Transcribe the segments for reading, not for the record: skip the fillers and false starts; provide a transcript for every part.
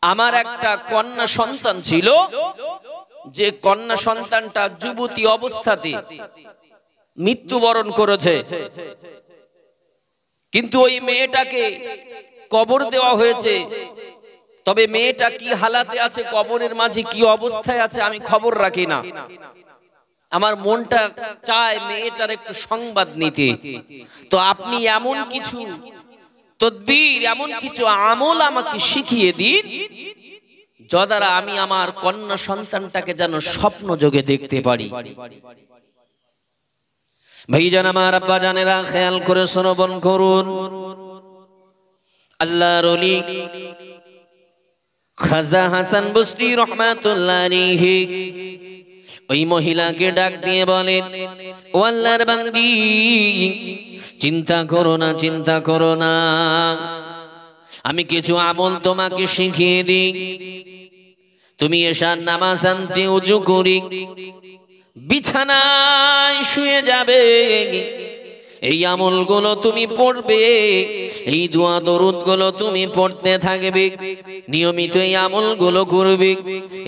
আমার একটা কন্যা সন্তান ছিল, যে কন্যা সন্তানটা যুবতী অবস্থাতে মৃত্যুবরণ করেছে, কিন্তু ওই মেয়েটাকে কবর দেওয়া হয়েছে। তবে মেয়েটা কি হালাতে আছে, কবরের মাঝে কি অবস্থায় আছে, আমি খবর রাখি না। আমার মনটা চায় মেয়েটার একটু সংবাদ নিতে। তো আপনি এমন কিছু তদবির, এমন কিছু আমল আমাকে শিখিয়ে দিন, যদ্বারা আমি আমার কন্যা সন্তানটাকে যেন স্বপ্ন যোগে দেখতে পারি। ভাইজান আমার, আব্বা জানেরা, খেয়াল করে শ্রবণ করুন। আল্লাহর ওলি খাজা হাসান বসরি রহমাতুল্লাহ আলাইহি ওই মহিলাকে ডাক দিয়ে বলেন, ও আল্লাহর বান্দি, চিন্তা করো না, চিন্তা করো না, আমি কিছু আমল তোমাকে শিখিয়ে দিই। তুমি এশার নামাজ আনতে ওযু করি বিছানায় শুয়ে যাবে, এই আমলগুলো তুমি পড়বে, এই দোয়া দরুদ গুলো তুমি পড়তে থাকবে, নিয়মিত এই আমলগুলো করবে।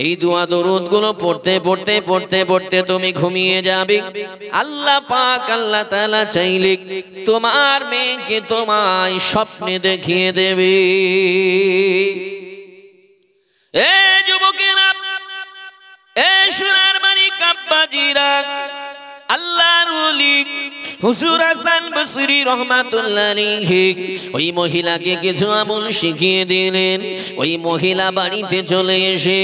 এই দোয়া দরুদ গুলো পড়তে পড়তে পড়তে পড়তে তুমি ঘুমিয়ে যাবে। আল্লাহ পাক, আল্লাহ তাআলা চাইলে তোমার মেয়েকে তোমায় স্বপ্নে দেখিয়ে দেবে। এ যুবকেরা, এ সোনার মানিক আব্বাজিরা, আল্লাহর ওলি হুজুর হাসান বসরি রহমাতুল্লাহ আলাইহি ওই মহিলাকে কিছু আমল শিখিয়ে দিলেন। ওই মহিলা বাড়িতে চলে এসে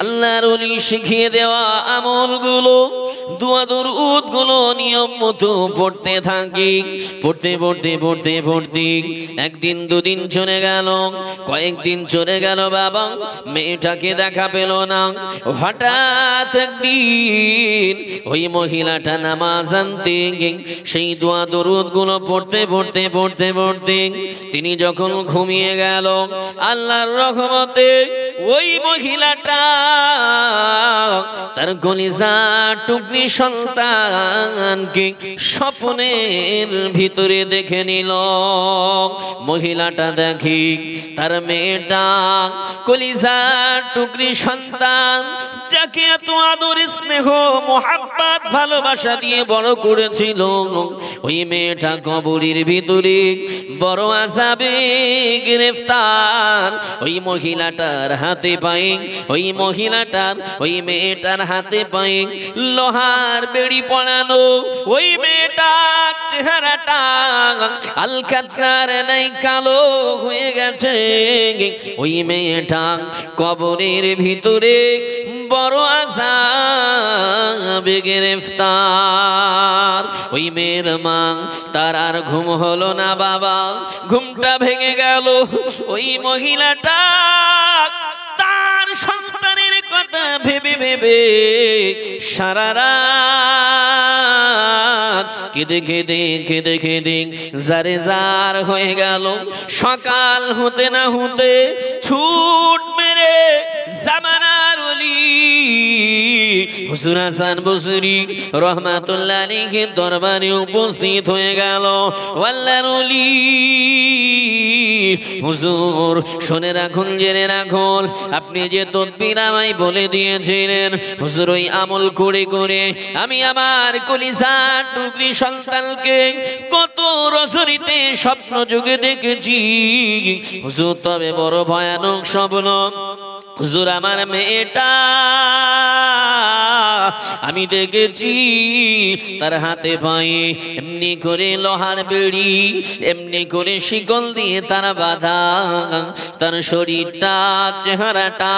আল্লাহর ওলি শিখিয়ে দেওয়া আমলগুলো, দোয়া দরুদ গুলো নিয়ম মতো পড়তে থাকি। পড়তে পড়তে পড়তে পড়তে একদিন দুদিন চলে গেল, কয়েকদিন চলে গেল, বাবা মেয়েটাকে দেখা পেল না। হঠাৎ একদিন ওই মহিলাটা নামাজ আনতে, সেই দোয়া দরুদ গুলো পড়তে পড়তে পড়তে পড়তে তিনি যখন ঘুমিয়ে গেল, আল্লাহর রহমতে ওই মহিলাটা তার কলিজার টুকরি সন্তানকে স্বপ্নের ভিতরে দেখে নিল। মহিলাটা দেখি তার মেয়েটা কলিজার টুকরি সন্তান, যাকে এত আদর স্নেহ মোহাব্বত ভালোবাসা দিয়ে বড় করেছিল, ওই মেয়েটা কবরের ভিতরে বড় আযাবে গ্রেফতার। ওই মহিলাটার হাতে পায়ে, ওই মহিলাটার, ওই মেয়েটার হাতে পায়ে লোহার বেড়ি পড়ানো। ওই মেয়েটার চেহারাটা আলকাতরার নাই কালো হয়ে গেছে। ওই মেয়েটা কবরের ভিতরে বড় আযাবে গ্রেফতার। ওই মেয়ের মা, তার আর ঘুম হলো না বাবা, ঘুমটা ভেঙে গেল। ওই মহিলাটা তার সন্তানের কথা ভেবে ভেবে সারা রাত কেঁদে কেঁদে কেঁদে কেঁদে জারে জার হয়ে গেল। সকাল হতে না হতে ছুট মেরে জামানার ওলি হুজুর হাসান বসরি রহমাতুল্লাহ আলাইহি দরবারে উপস্থিত হয়ে গেল। আল্লাহর ওলি, হুজুর শুনে রাখুন, জেনে রাখুন, আপনি যে তদবির আমায় বলে দিয়েছিলেন, হুজুর ওই আমল করে করে আমি আমার কলিজার টুকরি সন্তানকে কত রজনীতে স্বপ্ন যুগে দেখেছি হুজুর, তবে বড় ভয়ানক স্বপ্ন। হুজুর আমার মেয়েটা আমি দেখেছি তার হাতে পায়ে এমনি করে লোহার বেড়ি, এমনি করে শিকল দিয়ে তার বাঁধা। তার শরীরটা, চেহারাটা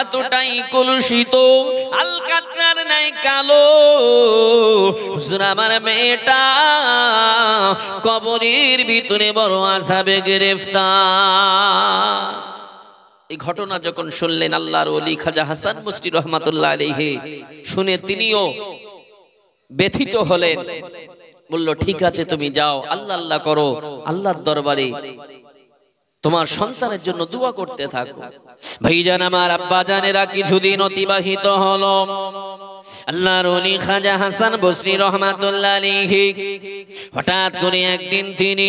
এতটাই কলুষিত, আলকাতরার নাই কালো। হুজুর আমার মেয়েটা কবরের ভিতরে বড় আযাবে গ্রেফতার। এই ঘটনা যখন শুনলেন আল্লাহর ওলি খাজা হাসান বসরি রহমাতুল্লাহ আলাইহি, শুনে তিনিও ব্যথিত হলেন। বলল, ঠিক আছে, তুমি যাও, আল্লাহ আল্লাহ করো, আল্লাহর দরবারে তোমার সন্তানের জন্য দোয়া করতে থাকো। ভাইজান আমার, আব্বা জানেরা, কিছুদিন অতিবাহিত হলো। আল্লাহর ওলি খাজা হাসান বসরি রহমাতুল্লাহ আলাইহি হঠাৎ করে একদিন তিনি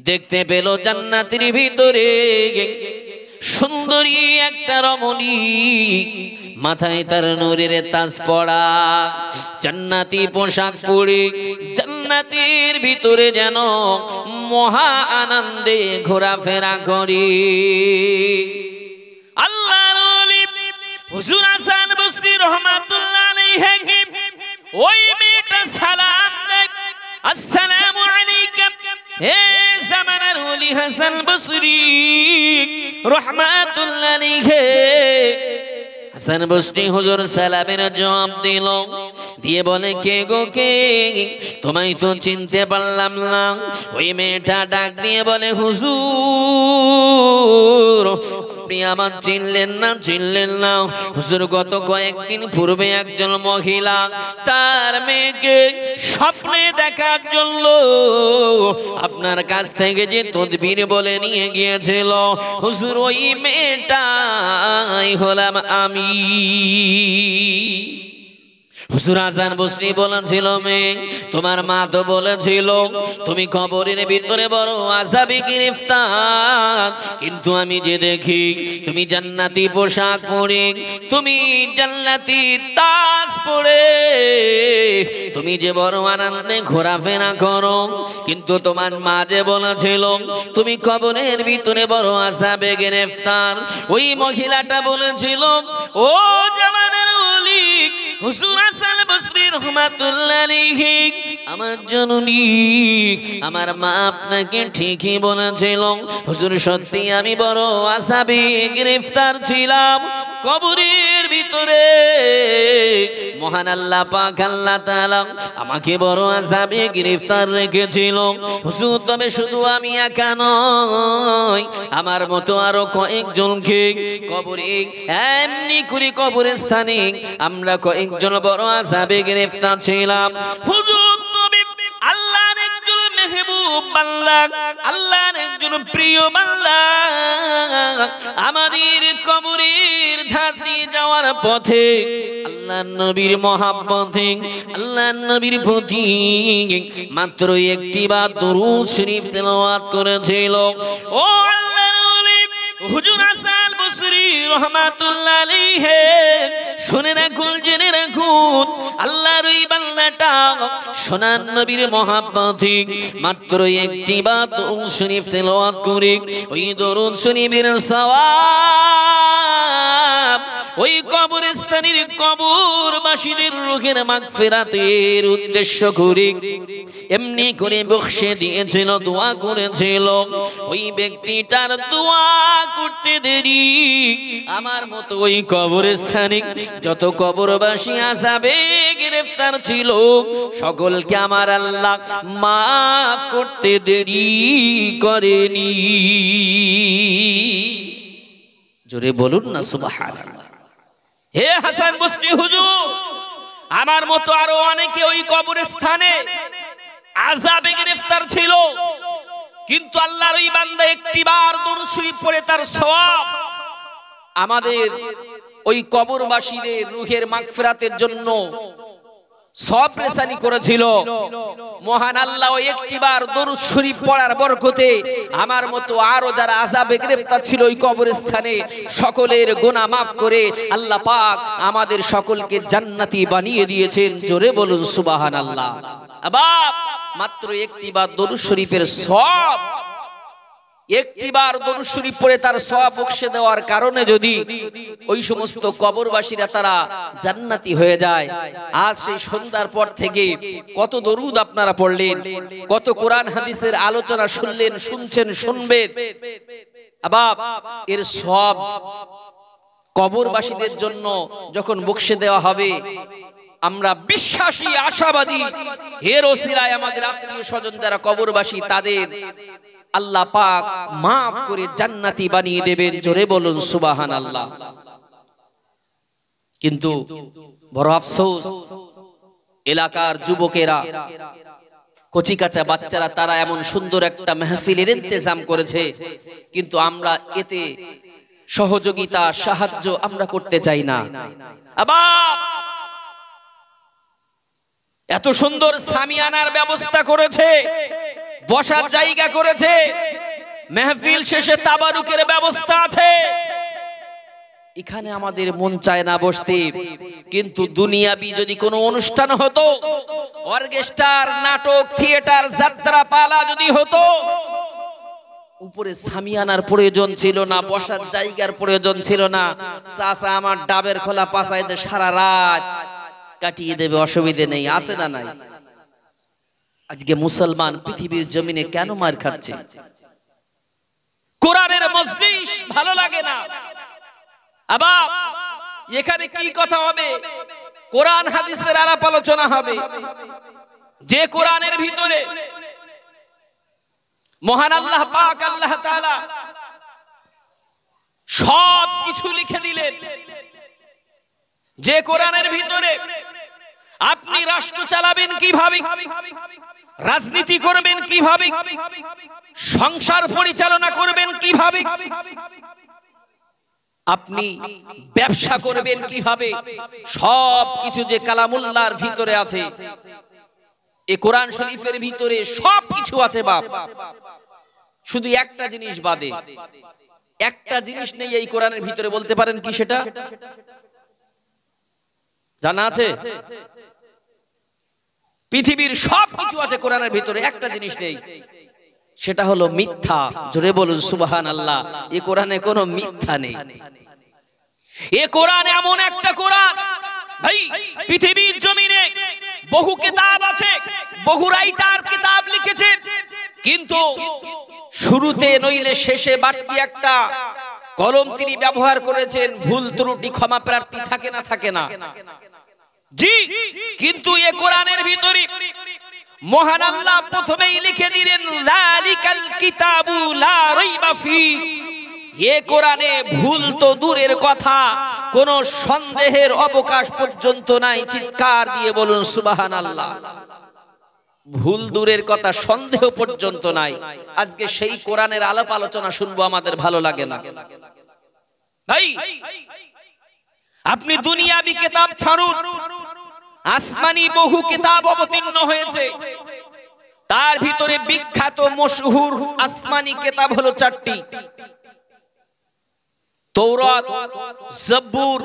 দেখতে পেল জান্নাতের ভিতরে সুন্দরী একটা রমণী, মাথায় তার নূরের তাজ পড়া, জান্নাতি পোশাক পরে জান্নাতের ভিতরে যেন মহা আনন্দে ঘোরাফেরা করে। আল্লাহর ওলি হুজুর হাসান বসরি রহমাতুল্লাহ আলাইহি ওই মেয়েটা সালাম দেয়, আসসালামু আলাইকা। হে জামানার ওলি হাসান বসরি রহমাতুল্লাহ আলাইহি, হাসান বসরি হুজুর সালামের জবাব দিল, দিয়ে বলে কে গো কে, তোমায় তো চিনতে পারলাম না। ওই মেয়েটা ডাক দিয়ে বলে হুজুর আপনি আমার চিনলেন না, চিনলেন না হুজুর, গত কয়েকদিন পূর্বে একজন মহিলা তার মেয়েকে স্বপ্নে দেখার জন্য আপনার কাছ থেকে যে তদবির বলে নিয়ে গিয়েছিল হুজুর, ওই মেয়েটাই হলাম আমি। হুজুর হাসান বসরি বলেছিল, মেয়ে তোমার মা তো বলেছিল তুমি কবরের ভিতরে বড় আযাবে গ্রেফতার, কিন্তু আমি যে দেখি তুমি জান্নাতি পোশাক পরে, তুমি জান্নাতি তাজ পরে, তুমি যে বড় আনন্দে ঘোরাফেরা করো, কিন্তু তোমার মা যে বলেছিল তুমি কবরের ভিতরে বড় আযাবে গ্রেফতার। ওই মহিলাটা বলেছিল, ও জামানার ওলি হুজুর হাসান বসরি রহমাতুল্লাহ আলাইহি, আমার জননী আমার মা আপনাকে ঠিকই বলেছিল হুজুর, সত্যি আমি বড় আযাবে গ্রেফতার ছিলাম কবরের ভিতরে। মহান আল্লাহ পাক আল্লাহ তাআলা আমাকে বড় আযাবে গ্রেফতার রেখেছিল হুজুর। তবে শুধু আমি একা নয়, আমার মতো আরো কয়েকজনকে কবরে এমনি করে কবরের স্থানে আমরা কয়েকজন বড় আযাবে গ্রেফতার ছিলাম হুজুর। তুমি আল্লাহর একজন মেহবুব বান্দা, আল্লাহর একজন প্রিয় বান্দা, আমাদের কবরের ধার দিয়ে যাওয়ার পথে আল্লাহর নবীর মহাব্বতে আল্লাহর নবীর প্রতি মাত্র একটি বার দরুদ শরীফ তেলাওয়াত করেছিল। ও আল্লাহর ওলি হুজুর হাসান বসরি রহমাতুল্লাহ আলাইহি, শুনে রাখুন, জেনে রাখুন, আল্লাহর ওই বান্দাটা সোনার নবীর মহাব্বতে মাত্র একটি বার দরুদ শরীফ তেলাওয়াত করে ওই দরুদ শরীফের সওয়াব ওই কবরস্থানের কবরবাসীদের রূহের মাগফিরাতের উদ্দেশ্য করে এমনি করে বখশে দিয়েছিল, দোয়া করেছিল। ওই ব্যক্তিটার দোয়া করতে দেরি আমার মতো ওই কবরস্থানে যত কবরবাসী আযাবে গ্রেফতার ছিল সকলকে আমার আল্লাহ মাফ করতে দেরি করেনি। জোরে বলুন না সুবহানাল্লাহ। হে হাসান বসরি হুজুর, আমার মতো আরো অনেকে ওই কবরস্থানে আযাবে গ্রেফতার ছিল, কিন্তু আল্লাহর ওই বান্দা একটিবার দরুদ শরীফ পড়ে তার সওয়াব আমাদের ওই কবরবাসীদের রূহের মাগফিরাতের জন্য সওয়াব রেসানি করেছিল। মহান আল্লাহ ওই একটিবার দরুদ শরীফ পড়ার বরকতে আমার মতো আরো যারা আযাবে গ্রেফতার ছিল ওই কবরস্থানে সকলের গুনাহ মাফ করে আল্লাহ পাক আমাদের সকলকে জান্নাতি বানিয়ে দিয়েছেন। জোরে বলুন সুবহানাল্লাহ। আবার মাত্র একটিবার দরুদ শরীফের সওয়াব, একটিবার দরুদ শরীফ পড়ে তার সওয়াব বখশে দেওয়ার কারণে যদি ওই সমস্ত কবরবাসীরা তারা জান্নাতি হয়ে যায়। আজ সেই সন্ধ্যার পর থেকে কত দরুদ আপনারা পড়লেন, কত কোরআন হাদিসের আলোচনা শুনলেন, শুনছেন, শুনবেন। আবার এর সওয়াব কবরবাসীদের জন্য যখন বখশে দেওয়া হবে, আমরা বিশ্বাসী আশাবাদী এর ওসিলায় আমাদের আত্মীয় স্বজন যারা কবরবাসী তাদের আল্লাহ পাক মাফ করে জান্নাতি বানিয়ে দেবেন। জোরে বলুন সুবহানাল্লাহ। কিন্তু বড় আফসোস, এলাকার যুবকেরা, কচিকাচা বাচ্চারা তারা এমন সুন্দর একটা মাহফিলের ইন্তজাম করেছে, কিন্তু আমরা এতে সহযোগিতা সাহায্য আমরা করতে চাই না। আবার এত সুন্দর সামিয়ানার ব্যবস্থা করেছে, বসার জায়গা করেছে, মেহফিল শেষে তাবারুকের ব্যবস্থা আছে, এখানে আমাদের মন চায় না বসতে, কিন্তু দুনিয়াবি যদি কোনো অনুষ্ঠান হতো, অর্কেস্ট্রার, নাটক, থিয়েটার, যাত্রা পালা যদি হতো, উপরে সামিয়ানার প্রয়োজন ছিল না, বসার জায়গার প্রয়োজন ছিল না। চাচা আমার ডাবের খোলা পাছায় দিয়ে সারা রাত কাটিয়ে দেবে, অসুবিধে নেই, আছে না নাই? আজকে মুসলমান পৃথিবীর জমিনে কেন মার খাচ্ছে? কোরআনের মজলিস ভালো লাগে না। আবার এখানে কি কথা হবে? কোরআন হাদিসের আলাপ আলোচনা হবে, যে কোরআনের ভিতরে মহান আল্লাহ পাক আল্লাহ তাআলা সব কিছু লিখে দিলেন। যে কোরআনের ভিতরে আপনি রাষ্ট্র চালাবেন কিভাবে, রাজনীতি করবেন কিভাবে, সংসার পরিচালনা করবেন কিভাবে, আপনি ব্যবসা করবেন কিভাবে, সব কিছু যে কালামুল্লাহর ভিতরে আছে, এই কোরআন শরীফের ভিতরে সব কিছু আছে বাপ। শুধু একটা জিনিস বাদে, একটা জিনিস নেই এই কোরআনের ভিতরে, বলতে পারেন কি সেটা? জানা আছে? পৃথিবীর সব কিছু আছে কোরআনের ভিতরে, একটা জিনিস নেই, সেটা হলো মিথ্যা। জোরে বলুন সুবহানাল্লাহ। এই কোরআনে কোনো মিথ্যা নেই। এই কোরআন এমন একটা কোরআন ভাই, পৃথিবীর জমিনে বহু কিতাব আছে, বহু রাইটার কিতাব লিখেছেন, কিন্তু শুরুতে নইলে শেষে বাড়তি একটা কলম তিনি ব্যবহার করেছেন। ভুল ত্রুটি ক্ষমা প্রার্থী থাকে না? থাকে না? জি। কিন্তু এই কোরআনের ভিতরে মহান আল্লাহ প্রথমেই লিখে দিলেন যালিকাল কিতাবু লা রাইবা ফি। এ কোরআনে ভুল তো দূরের কথা, কোন সন্দেহের অবকাশ পর্যন্ত নাই। চিৎকার দিয়ে বলুন সুবহানাল্লাহ। ভুল দূরের কথা, সন্দেহ পর্যন্ত নাই। আজকে সেই কোরআনের আলাপ আলোচনা শুনবো, আমাদের ভালো লাগে না ভাই। আপনি দুনিয়াবি কিতাব ছাড়ুন, আসমানি বহু কিতাব অবতীর্ণ হয়েছে, তার ভিতরে বিখ্যাত মশহুর আসমানি কিতাব হলো চারটি: তৌরাত, জব্বুর,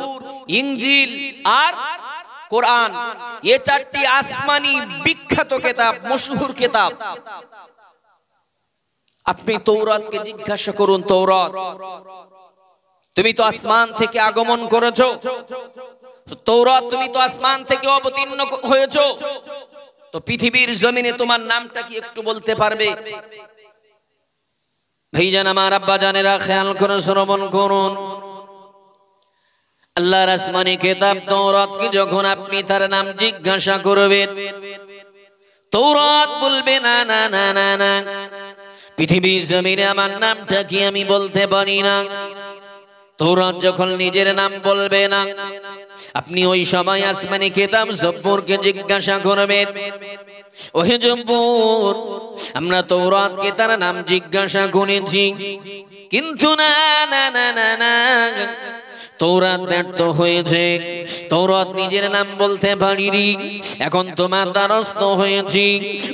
ইনজিল আর কোরআন। এই চারটি আসমানি বিখ্যাত কিতাব, মশহুর কিতাব। আপনি তৌরাতকে জিজ্ঞাসা করুন, তৌরাত তুমি তো আসমান থেকে আগমন করেছো, তৌরাত তুমি তো আসমান থেকে অবতীর্ণ হয়েছো, তো পৃথিবীর জমিনে তোমার নামটা কি একটু বলতে পারবে? ভাইজান আমার, আব্বা জানেরা, খেয়াল করে শ্রবণ করুন। আল্লাহর আসমানি কিতাব তৌরাত কি যখন আপনি তার নাম জিজ্ঞাসা করবেন, তৌরাত বলবে না না না না না, পৃথিবীর জমিনে আমার নামটা কি আমি বলতে পারি না। তৌরাত যখন নিজের নাম বলবে না, আপনি ওই সময় আসমানি কিতাব জব্বুরকে জিজ্ঞাসা করবেন, ওহে জব্বুর, আমরা তৌরাতকে তার নাম জিজ্ঞাসা করেছি, কিন্তু না না না না না, তৌরাত ব্যর্থ হয়েছে, তৌরাত নিজের নাম বলতে পারিনি, এখন তোমার দ্বারস্থ হয়েছি,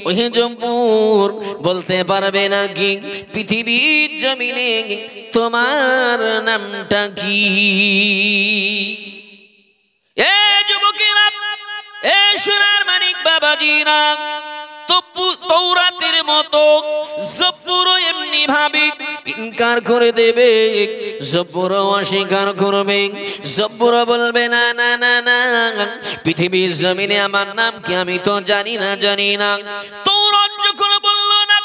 ওহে জব্বুর, বলতে পারবে নাকি পৃথিবীর জমিনে তোমার নামটা কি? এ যুবকেরা, এ সোনার মানিক বাবাজিরা, তৌরাতের মতো জব্বুরও এমনি ভাবে ইনকার করে দেবে, জব্বুরও অস্বীকার করবে। জব্বুরও বলবে না না না না, পৃথিবীর জমিনে আমার নাম কি আমি তো জানি না, জানি না। তৌরাত যখন বললো না,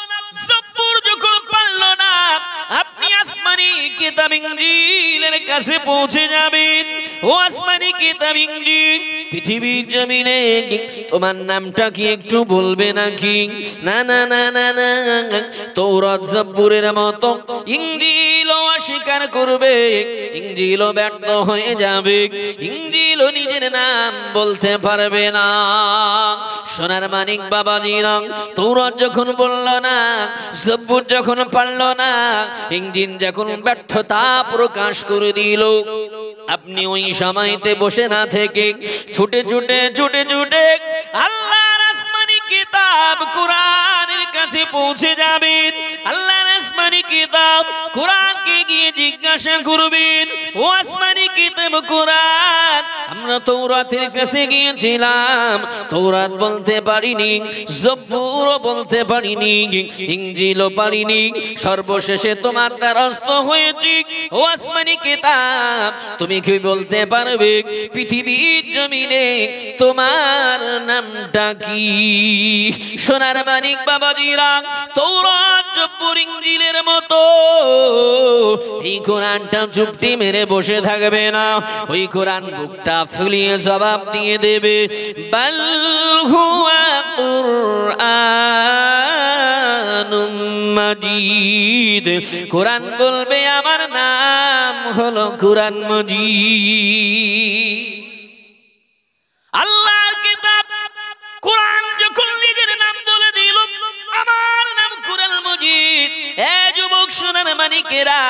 জব্বুর যখন পারলো না, আপনি আসমানি কিতাব ইনজিলের কাছে পৌঁছে যাবেন। ও আসমানি কিতাব ইনজিল, পৃথিবীর জমিনে তোমার নামটা কি একটু বলবে নাকি? না না না না না, তৌরাত জব্বুরের মতো ইনজিলও অস্বীকার করবে, ইনজিলও ব্যর্থ হয়ে যাবে, ইনজিলও নিজের নাম বলতে পারবে না। সোনার মানিক বাবাজিরা, তৌরাত যখন বলল না, জব্বুর যখন পারল না, ইনজিল যখন ব্যর্থতা প্রকাশ করে দিল, আপনি ওই সময়তে বসে না থেকে ছুটে ছুটে ছুটে ছুটে আল্লাহর আসমানি কিতাব কোরআনের কাছে পৌঁছে যাবেন। আল্লাহর আসমানি কিতাব কোরআনকে গিয়ে জিজ্ঞাসা করবেন ও আসমানি কিতাব কোরআন আমরা তাওরাতের কাছে গিয়েছিলাম তাওরাত বলতে পারিনি জবুরও বলতে পারিনি ইনজিলও পারিনি সর্বশেষে তোমার দ্বারস্থ হয়েছি ও আসমানি কিতাব তুমি কি বলতে পারবে পৃথিবীর জমিনে তোমার নামটা কি সোনার মানিক বাবাজিরা তাওরাত জবুর ইনজিলের মতো এই কোরআনটা চুপটি মেরে বসে থাকবে না ওই কোরআন বুকটা ফুলিয়ে জবাব দিয়ে দেবে বাল হুয়া কুরআনুম মাজিদ কোরআন বলবে আমার নাম হলো কোরআন মজিদ আল্লাহর কিতাব কোরআন যখন নিজের নাম বলে দিল আমার নাম কোরআন মজিদ এ যুবক সোনার মানিকেরা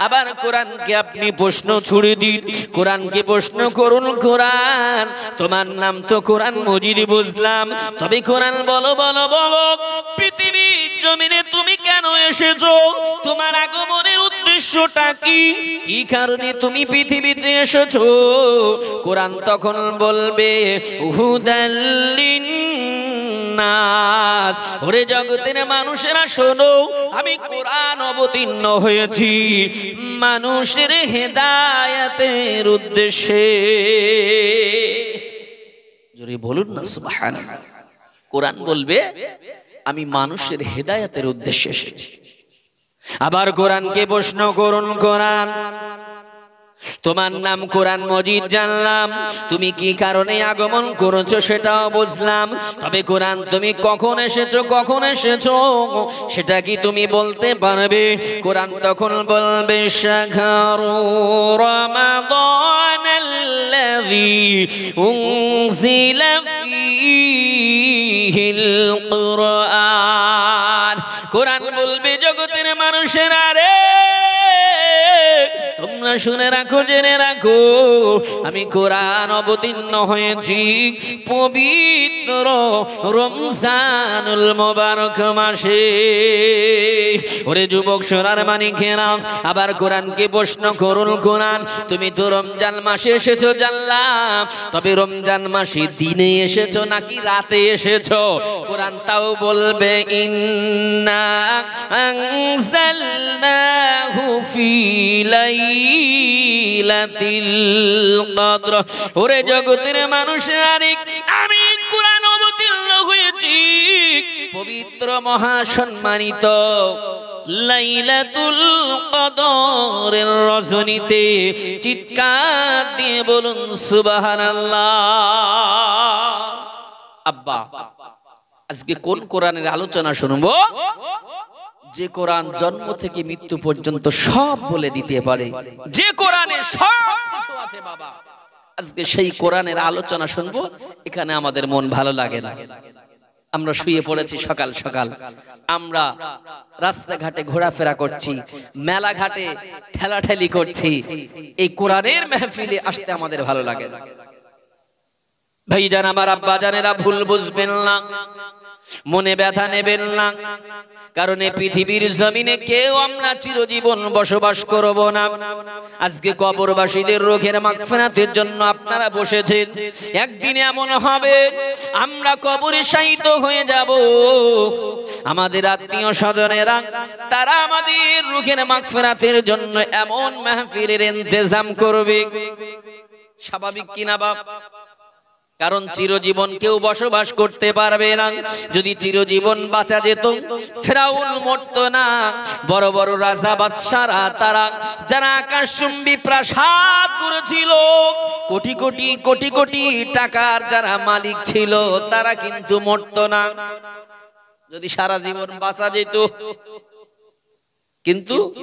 আবার কোরআনকে আপনি প্রশ্ন ছুড়ে দিন কোরআনকে প্রশ্ন করুন কোরআন তোমার নাম তো কোরআন মজিদ বুঝলাম তবে কোরআন বলো বলো বলো পৃথিবীর জমিনে তুমি কেন এসেছো তোমার আগমনের উদ্দেশ্যটা কি কি কারণে তুমি পৃথিবীতে এসেছো কোরআন তখন বলবে হুদাল্লিন নাস ওরে জগতের মানুষেরা শোনো আমি কোরআন অবতীর্ণ হয়েছি মানুষের হেদায়েতের উদ্দেশ্যে জোরে বলুন না সুবহানাল্লাহ কোরআন বলবে আমি মানুষের হেদায়েতের উদ্দেশ্যে এসেছি আবার কোরআনকে প্রশ্ন করুন কোরআন তোমার নাম কোরআন মজিদ জানলাম তুমি কি কারণে আগমন করেছো সেটাও বুঝলাম তবে কোরআন তুমি কখন এসেছো সেটা কি তুমি বলতে পারবে কোরআন তখন বলবে শাহরু রমাদানাল্লাযী উনজিলা ফীহিল কুরআন কোরআন বলবে জগতের মানুষেরা রে তোমরা শুনে রাখো জেনে রাখো আমি কোরআন অবতীর্ণ হয়েছি পবিত্র রমজানুল মোবারক মাসে ওরে যুবক সোনার মানিকেরা আবার কোরআনকে প্রশ্ন করুন কোরআন তুমি তো রমজান মাসে এসেছো জানলাম তবে রমজান মাসে দিনে এসেছো নাকি রাতে এসেছো কোরআন তাও বলবে ইন্না আনজালনাহু ফি লাইলাতিল কদর ওরে জগতের মানুষেরা আমি কোরআন অবতীর্ণ হয়েছি পবিত্র মহাসম্মানিত লাইলাতুল কদরের রজনীতে চিৎকার দিয়ে বলুন সুবহানাল্লাহ আব্বা আজকে কোন কোরআনের আলোচনা শুনবো যে কোরআন জন্ম থেকে মৃত্যু পর্যন্ত সব বলে দিতে পারে যে কোরআনে সব কিছু আছে বাবা আজকে সেই কোরআনের আলোচনা শুনবো এখানে আমাদের মন ভালো লাগে না আমরা শুয়ে পড়েছি সকাল সকাল আমরা রাস্তাঘাটে ঘোরাফেরা করছি মেলা ঘাটে ঠেলাঠেলি করছি এই কোরআনের মাহফিলে আসতে আমাদের ভালো লাগে না ভাইজান আমার আব্বা জানেরা ভুল বুঝবেন না মনে ব্যথা নেবেন না কারণ এই পৃথিবীর জমিনে কেউ আমরা চিরজীবন বসবাস করব না আজকে কবরবাসীদের রোগের মাগফিরাতের জন্য আপনারা বসেছেন একদিন এমন হবে আমরা কবরে শায়িত হয়ে যাব আমাদের আত্মীয় স্বজনেরা তারা আমাদের রোগের মাগফিরাতের জন্য এমন মাহফিলের ইন্তজাম করবে স্বাভাবিক কিনা বাপ কারণ চিরজীবন কেউ বসবাস করতে পারবে না যদি চিরজীবন বাঁচা যেত ফেরাউন মরতো না বড় বড় রাজা বাদশারা তারা যারা আকাশচুম্বী প্রাসাদ করেছিল কোটি কোটি কোটি কোটি টাকার যারা মালিক ছিল তারা কিন্তু মরতো না যদি সারা জীবন বাঁচা যেত কিন্তু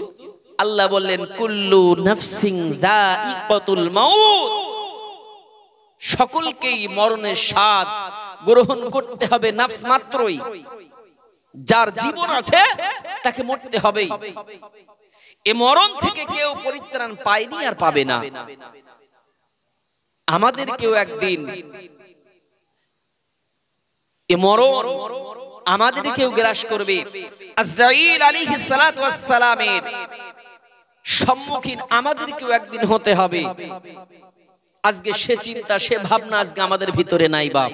আল্লাহ বললেন কুল্লু নাফসিন যায়িকাতুল মাউত সকলকেই মরণের স্বাদ গ্রহণ করতে হবে নফস মাত্রই যার জীবন আছে তাকে মরতে হবেই এই মরণ থেকে কেউ পরিত্রাণ পায়নি আর পাবে না আমাদের কেউ একদিন এই মরণ আমাদের কেউ গ্রাস করবে আজরাইল আলাইহিস সালাতু ওয়াস সালামের সম্মুখীন আমাদেরকেও একদিন হতে হবে। আজকে সে চিন্তা সে ভাবনা আজকে আমাদের ভিতরে নাই বাপ।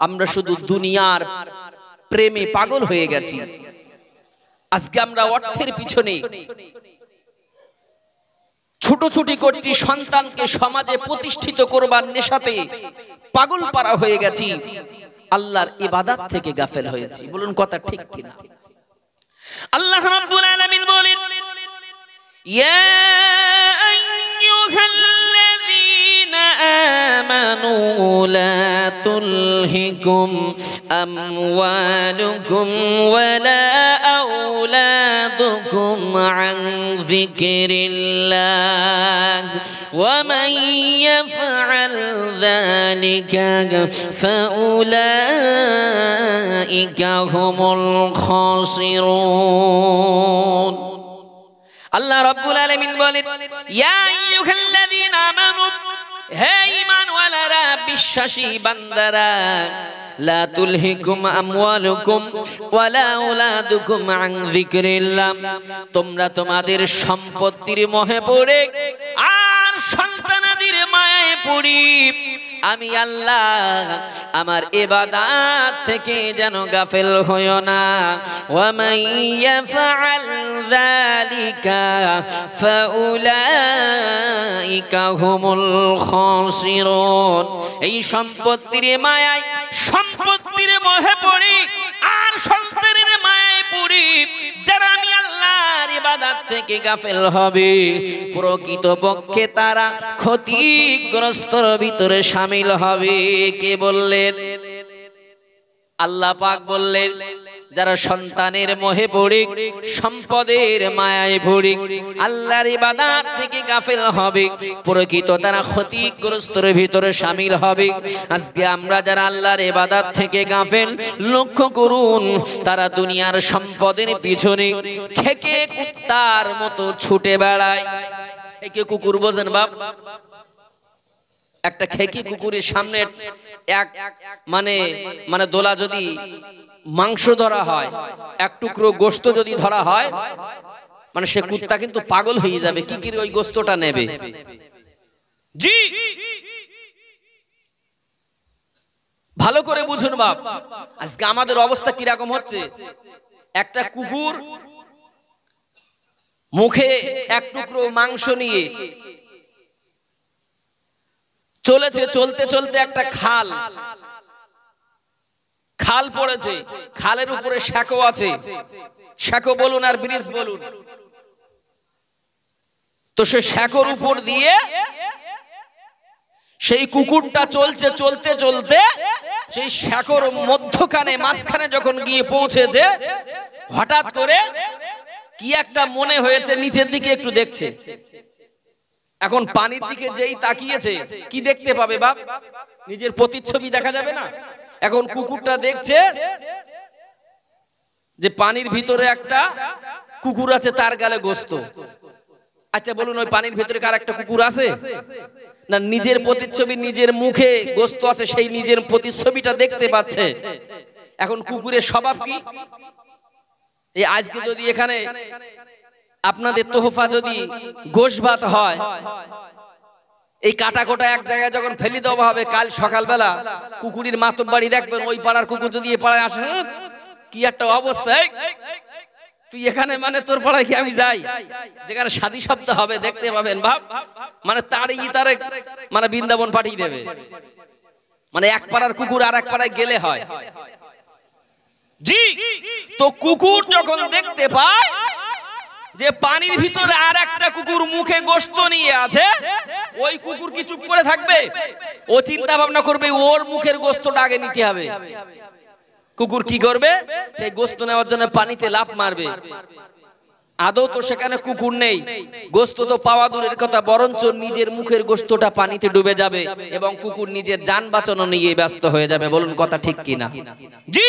আমরা শুধু দুনিয়ার প্রেমে পাগল হয়ে গেছি। আজকে আমরা অর্থের পিছনে ছুটোছুটি করছি, সন্তানকে সমাজে প্রতিষ্ঠিত করবার নেশাতে পাগল পারা হয়ে গেছি, আল্লাহর ইবাদত থেকে গাফেল হয়েছি। বলুন কথা ঠিক কিনা? আল্লাহ রাব্বুল আলামিন বলেন, ইয়া আইয়ুহাল্লাযীনা আমানু লা তুলহিকুম আমওয়ালুকুম ওয়ালা আওলাদুকুম আন যিকরিল্লাহ ওয়া মান ইয়াফআল যালিকা ফাউলাইকা হুমুল খাসিরুন। আল্লাহ রাব্বুল আলামিন বলেন, ইয়া আইয়ুহাল্লাযীনা আমানু, হে ঈমানওয়ালারা, বিশ্বাসী বান্দারা, লা তুলহিকুম আমওয়ালুকুম ওয়ালা আওলাদুকুম আন যিকরিল্লাহ, তোমরা তোমাদের সম্পত্তির মোহে পড়ে আর সন্তানাদির মায়ায় পড়ি আমি আল্লাহ আমার ইবাদত থেকে যেন গাফেল হইও না। ওয়া মান ইয়াফআল যালিকা ফাউলাইকা হুমুল খাসিরুন। এই সম্পত্তির মায়ায়, সম্পত্তির মোহে পড়ি আর সন্তানের মায়ায় পড়ি যারা আমি আল্লাহর ইবাদত থেকে গাফেল হবে, প্রকৃতপক্ষে তারা ক্ষতিগ্রস্তর ভিতরে শামিল হবে। কে বললেন? আল্লাহ পাক বললেন, যারা সন্তানের মোহে পড়ে, সম্পদের মায়ায় পড়ে আল্লাহর ইবাদত থেকে গাফেল হবে, প্রকৃত তারা ক্ষতিগ্রস্তর ভিতরে শামিল হবে। আজকে আমরা যারা আল্লাহর ইবাদত থেকে গাফেল, লক্ষ্য করুন তারা দুনিয়ার সম্পদের পিছনে খেকে কুত্তার মতো ছুটে বেড়ায়। একে কুকুর বোঝেন বাপ? একটা খেকি কুকুরের সামনে এক মানে দোলা যদি মাংস ধরা হয়, এক টুকরো গোশত যদি ধরা হয়, মানে সে কুত্তা কিন্তু পাগল হয়ে যাবে, কি করে ওই গোশতটা নেবে। জি, ভালো করে বুঝুন বাপ, আজকে আমাদের অবস্থা কিরকম হচ্ছে। একটা কুকুর মুখে এক টুকরো মাংস নিয়ে চলেছে, চলতে চলতে একটা খাল পড়েছে, খালের উপরে শ্যাকো আছে, শ্যাকো বলুন আর ব্রিজ বলুন, তো সে শ্যাকোর উপর দিয়ে সেই কুকুরটা চলছে, চলতে চলতে সেই শ্যাকোর মধ্যখানে মাঝখানে যখন গিয়ে পৌঁছেছে, হঠাৎ করে কি একটা মনে হয়েছে, নিচের দিকে একটু দেখছে। এখন পানির দিকে যেই তাকিয়েছে, কি দেখতে পাবে বাপ? নিজের প্রতিচ্ছবি দেখা যাবে না? এখন কুকুরটা দেখছে যে পানির ভিতরে একটা কুকুর আছে, তার গালে গোশত। আচ্ছা বলুন, ওই পানির ভিতরে কার একটা কুকুর আছে না? নিজের প্রতিচ্ছবি, নিজের মুখে গোশত আছে, সেই নিজের প্রতিচ্ছবিটা দেখতে পাচ্ছে। এখন কুকুরের স্বভাব কি? এই আজকে যদি এখানে আপনাদের তোহফা যদি গোশ ভাত হয়, এই কাটা কোটা এক জায়গায় যখন ফেলে দেওয়া হবে, কাল সকালবেলা কুকুরের মাতব বাড়ি দেখবেন, ওই পাড়ার কুকুর যদি এ পাড়ায় আসে, কি একটা অবস্থা, তুই এখানে মানে তোর পাড়ায় কি আমি যাই, যেখানে শাদী শব্দ হবে দেখতে পাবেন ভাব, মানে তারে মানে বৃন্দাবন পাঠিয়ে দেবে। মানে এক পাড়ার কুকুর আর এক পাড়ায় গেলে হয়। জি, তো কুকুর যখন দেখতে পায় যে পানির ভিতরে আর একটা কুকুর মুখে গোশত নিয়ে আছে, ওই কুকুর কি চুপ করে থাকবে? ও চিন্তা ভাবনা করবে ওর মুখের গোশতটা আগে নিতে হবে। কুকুর কি করবে? সেই গোশত নেওয়ার জন্য পানিতে লাফ মারবে। আদৌ তো সেখানে কুকুর নেই, গোশত তো পাওয়া দূরের কথা, বরঞ্চ নিজের মুখের গোশতটা পানিতে ডুবে যাবে এবং কুকুর নিজের জান বাঁচানো নিয়ে ব্যস্ত হয়ে যাবে। বলুন কথা ঠিক কিনা? জি,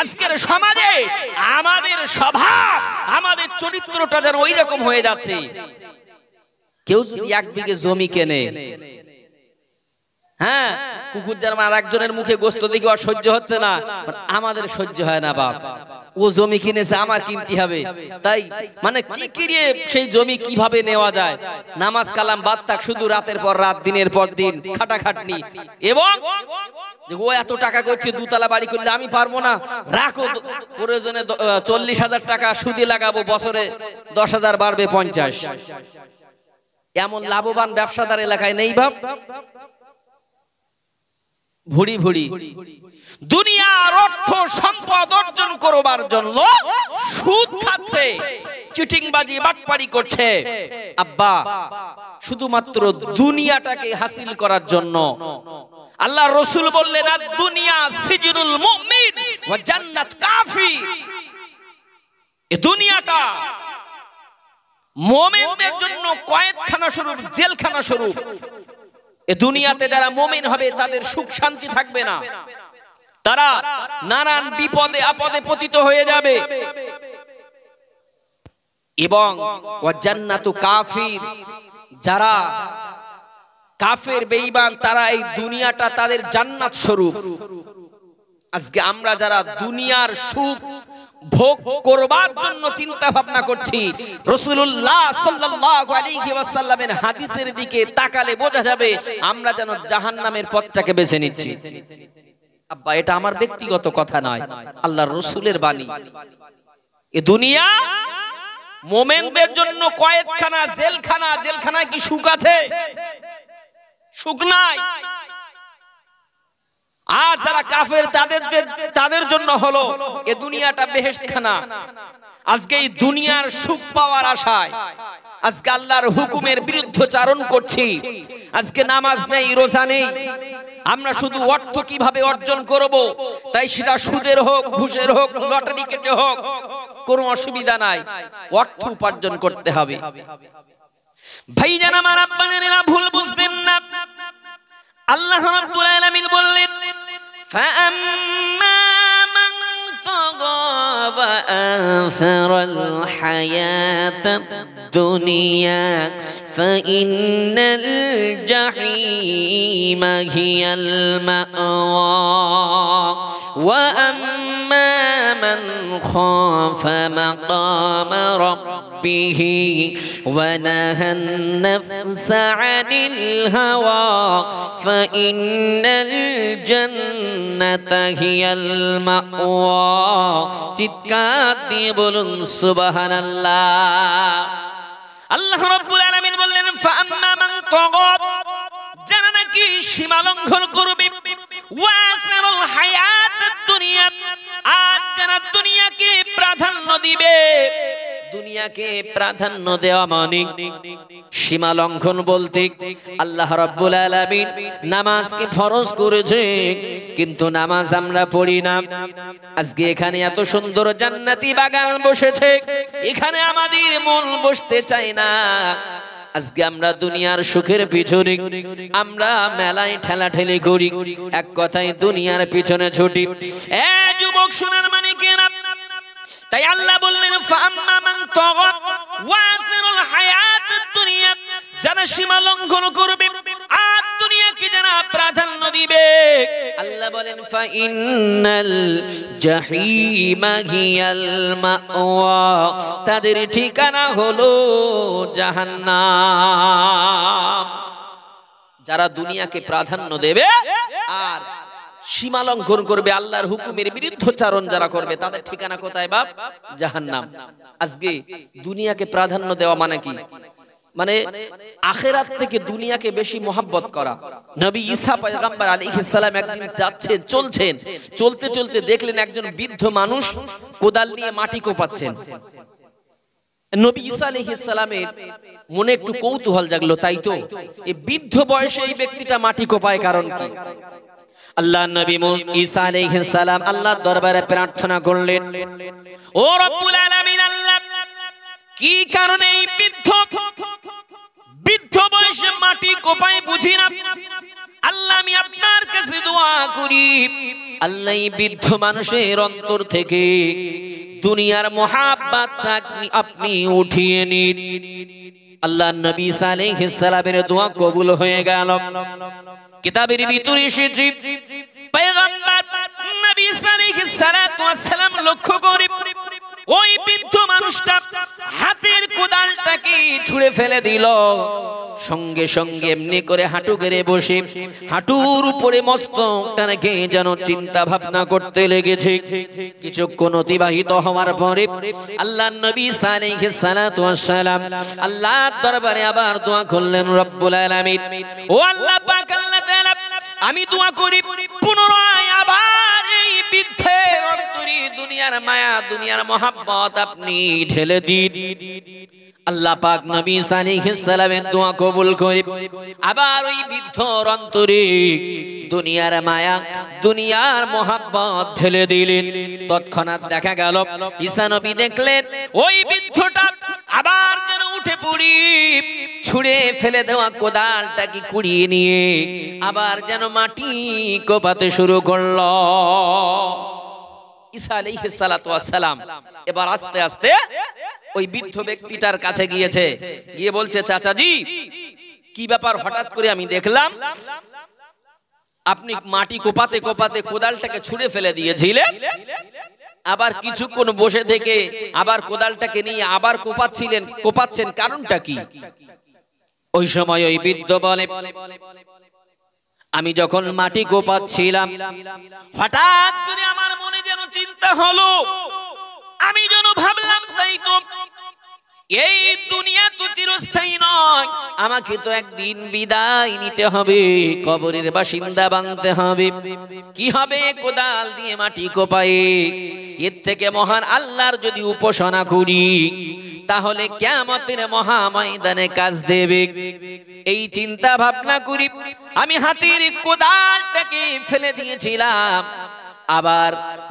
আজকের সমাজে আমাদের স্বভাব, আমাদের চরিত্রটা যেন ওই রকম হয়ে যাচ্ছে। কেউ যদি 1 বিঘে জমি কেনে, হ্যাঁ, কুকুর যেন আর একজনের মুখে গোস্ত দেখে আর সহ্য হচ্ছে না, আমাদের সহ্য হয় না বাপ, ও জমি কিনেছে আমার কিনতে হবে, তাই মানে কি কিরিয়ে সেই জমি কিভাবে নেওয়া যায়, নামাজ কালাম বাদ থাক, শুধু রাতের পর রাত দিনের পর দিন খাটাখাটনি, এবং ও এত টাকা করছে দুতলা বাড়ি করলে আমি পারবো না, রাখো প্রয়োজনে 40,000 টাকা সুদে লাগাবো, বছরে 10,000 বাড়বে 50। এমন লাভবান ব্যবসাদার এলাকায় নেই বাপ। ভুড়ি ভুড়ি দুনিয়ার অর্থ সম্পদ অর্জন করবার জন্য সুদ খাচ্ছে, চিটিংবাজি বাটপারি করছে আব্বা, শুধুমাত্র দুনিয়াটাকে হাসিল করার জন্য। আল্লাহ রাসূল বললেন আর দুনিয়া সিজনুল মুমিন ওয়া জান্নাত কাফির, এই দুনিয়াটা মুমিনদের জন্য কয়েদখানা স্বরূপ, জেলখানা স্বরূপ। এই দুনিয়াতে যারা মুমিন হবে তাদের সুখ শান্তি থাকবে না, তারা নানান বিপদে আপদে পতিত হয়ে যাবে। এবং ওয়া জান্নাতু কাফির, যারা কাফের বেঈমান তারা এই দুনিয়াটা তাদের জান্নাত স্বরূপ। আজকে আমরা যারা দুনিয়ার সুখ ভোগ করবার জন্য চিন্তা ভাবনা করছি, রাসূলুল্লাহ সাল্লাল্লাহু আলাইহি ওয়াসাল্লামের হাদিসের দিকে তাকালে বোঝা যাবে আমরা যেন জাহান্নামের পথটাকে বেছে নিচ্ছি। আব্বা এটা আমার ব্যক্তিগত কথা নয়, আল্লাহর রাসূলের বাণী। এই দুনিয়া মুমিনদের জন্য কয়েদখানা, জেলখানা। জেলখানায় কি সুখ আছে? সুখ নাই। আর যারা কাফের তাদের জন্য হলো এ দুনিয়াটা বেহেশতখানা। আজকে এই দুনিয়ার সুখ পাওয়ার আশায় আজকে আল্লাহর হুকুমের বিরুদ্ধচারণ করছি। আজকে নামাজ নেই, রোজা নেই, আমরা শুধু অর্থ কিভাবে অর্জন করব, তাই সেটা সুদের হোক, ঘুষের হোক, লটারি কেটে হোক, কোনো অসুবিধা নাই, অর্থ উপার্জন করতে হবে। ভাইজান আমার, আপনারা ভুল বুঝবেন না। আল্লাহ রাব্বুল আলামিন বললেন ফাআম্মা মান তাগা ওয়া আসারাল হায়াতাদ দুনিয়া ফাইন্নাল জাহিমা হিয়াল মাওয়া ওয়া আম্মা মান খাফা মাকামা রাব্বিহি ওয়া নাহান নাফসা আনিল হাওয়া ফাইন্নাল জান্নাতা হিয়াল মাওয়া। চিৎকার দিয়ে বলুন সুবহানাল্লাহ। আল্লাহ রাব্বুল আলামিন বললেন ফাআম্মা মান তাগা, যারা নাকি সীমা লঙ্ঘন করবে, ওয়াসারুল হায়াতাদ দুনিয়া, আর যারা দুনিয়াকে প্রাধান্য দিবে। দুনিয়াকে প্রাধান্য দেওয়া মানে সীমা লঙ্ঘন বলতে আল্লাহ রাব্বুল আলামিন নামাজকে ফরজ করেছে, কিন্তু নামাজ আমরা পড়ি না। আজকে এখানে এত সুন্দর জান্নাতি বাগান বসেছে, এখানে আমাদের মন বসতে চায় না। আজকে আমরা দুনিয়ার সুখের পিছনে আমরা মেলায় ঠেলাঠেলি করি, এক কথায় দুনিয়ার পিছনে ছুটি। এ যুবক শোনার মানে কেনা, তাই আল্লাহ বললেন ফাআম্মা মান তাগা ওয়াসারুল হায়াতাদ দুনিয়া, যারা সীমা লঙ্ঘন করবে আর দুনিয়াকে যারা প্রাধান্য দিবে, আল্লাহ বলেন ফাইন্নাল জাহিমা হিয়াল মাওয়া, তাদের ঠিকানা হলো জাহান্নাম। যারা দুনিয়াকে প্রাধান্য দেবে আর সীমা লঙ্ঘন করবে, আল্লাহর হুকুমের বিরুদ্ধচারণ যারা করবে, তাদের ঠিকানা কোথায় বাপ? জাহান্নাম। আজকে দুনিয়াকে প্রাধান্য দেওয়া মানে কি? মানে আখিরাত থেকে দুনিয়াকে বেশি মহব্বত করা। নবী ঈসা পয়গম্বর আলাইহিস সালাম একদিন যাচ্ছেন, চলতে চলতে দেখলেন একজন বৃদ্ধ মানুষ কোদাল নিয়ে মাটি কোপাচ্ছেন। নবী ঈসা আলাইহিস সালামের মনে একটু কৌতূহল জাগলো, তাই তো এই বৃদ্ধ বয়সে এই ব্যক্তিটা মাটি কোপায় কারণ কি? আল্লাহ নবী ঈসা আলাইহিস সালাম আল্লাহর দরবারে প্রার্থনা করলেন, ও রব্বুল আলামিন, আল্লাহ কি কারণে এই বৃদ্ধ বয়সে মাটি কোপায় বুঝি না, আল্লাহ আমি আপনার কাছে দোয়া করি, আল্লাহ এই বৃদ্ধ মানুষের অন্তর থেকে দুনিয়ার মহাব্বতটা আপনি উঠিয়ে নিন। আল্লাহ নবী ঈসা আলাইহিস সালামের দোয়া কবুল হয়ে গেল। কিতাবের ভিতরে এসেছে পয়গম্বর নবী সাল্লাল্লাহু আলাইহি ওয়াসাল্লাম লক্ষ্য করে ওই বৃদ্ধ মানুষটা হাতের কোদালটাকে ছুঁড়ে ফেলে দিল। সঙ্গে সঙ্গে এমনি করে হাঁটু গেড়ে বসে হাঁটুর উপরে মস্তকটা রেখে যেন চিন্তা ভাবনা করতে লেগেছে। কিছুক্ষণ অতিবাহিত হওয়ার পরে আল্লাহর নবী সাল্লাল্লাহু আলাইহি ওয়াসাল্লাম আল্লাহর দরবারে আবার দোয়া করলেন, রব্বুল আলামিন, ও আল্লাহ পাক, আল্লাহ তাআলা, আমি দোয়া করি পুনরায় আবার এই বৃদ্ধের অন্তরে দুনিয়ার মায়া, দুনিয়ার মহব্বত আপনি ঢেলে দিন। আল্লাহ পাক নবী সাল্লাল্লাহু আলাইহি সাল্লামের দোয়া কবুল করে আবার ওই বৃদ্ধর অন্তরে দুনিয়ার মায়া, দুনিয়ার মহব্বত ঢেলে দিলেন। তৎক্ষণাৎ দেখা গেল ঈসা নবী দেখলেন ওই বৃদ্ধটা আবার যেন উঠে পড়ি ছুঁড়ে ফেলে দেওয়া কোদালটাকে কুড়িয়ে নিয়ে আবার যেন মাটি কোপাতে শুরু করল। ঈসা আলাইহিস সালাতু ওয়াস সালাম এবার আস্তে আস্তে ওই বৃদ্ধ ব্যক্তিটার কাছে গিয়েছে, গিয়ে বলছে, চাচাজি, কি ব্যাপার, হঠাৎ করে আমি দেখলাম আপনি মাটি কোপাতে কোপাতে কোদালটাকে ছুঁড়ে ফেলে দিয়েছিলেন, আবার কিছুক্ষণ বসে থেকে আবার কোদালটাকে নিয়ে আবার কোপাচ্ছেন, কারণটা কি? ওই সময় ওই বৃদ্ধ বলে, আমি যখন মাটি কোপাচ্ছিলাম হঠাৎ করে আমার মনে যেন চিন্তা হলো, আমি যেন ভাবলাম, তাই তো এই দুনিয়া তো চিরস্থায়ী নয়, আমাকে তো একদিন বিদায় নিতে হবে, কবরের বাসিন্দা বানতে হবে। কি হবে কোদাল দিয়ে মাটি কোপায়ে, এর থেকে মহান আল্লাহর যদি উপাসনা করি তাহলে কিয়ামতের মহা ময়দানে কাজ দেবে। এই চিন্তা ভাবনা করি আমি হাতের কোদালটাকে ফেলে দিয়েছিলাম। আবার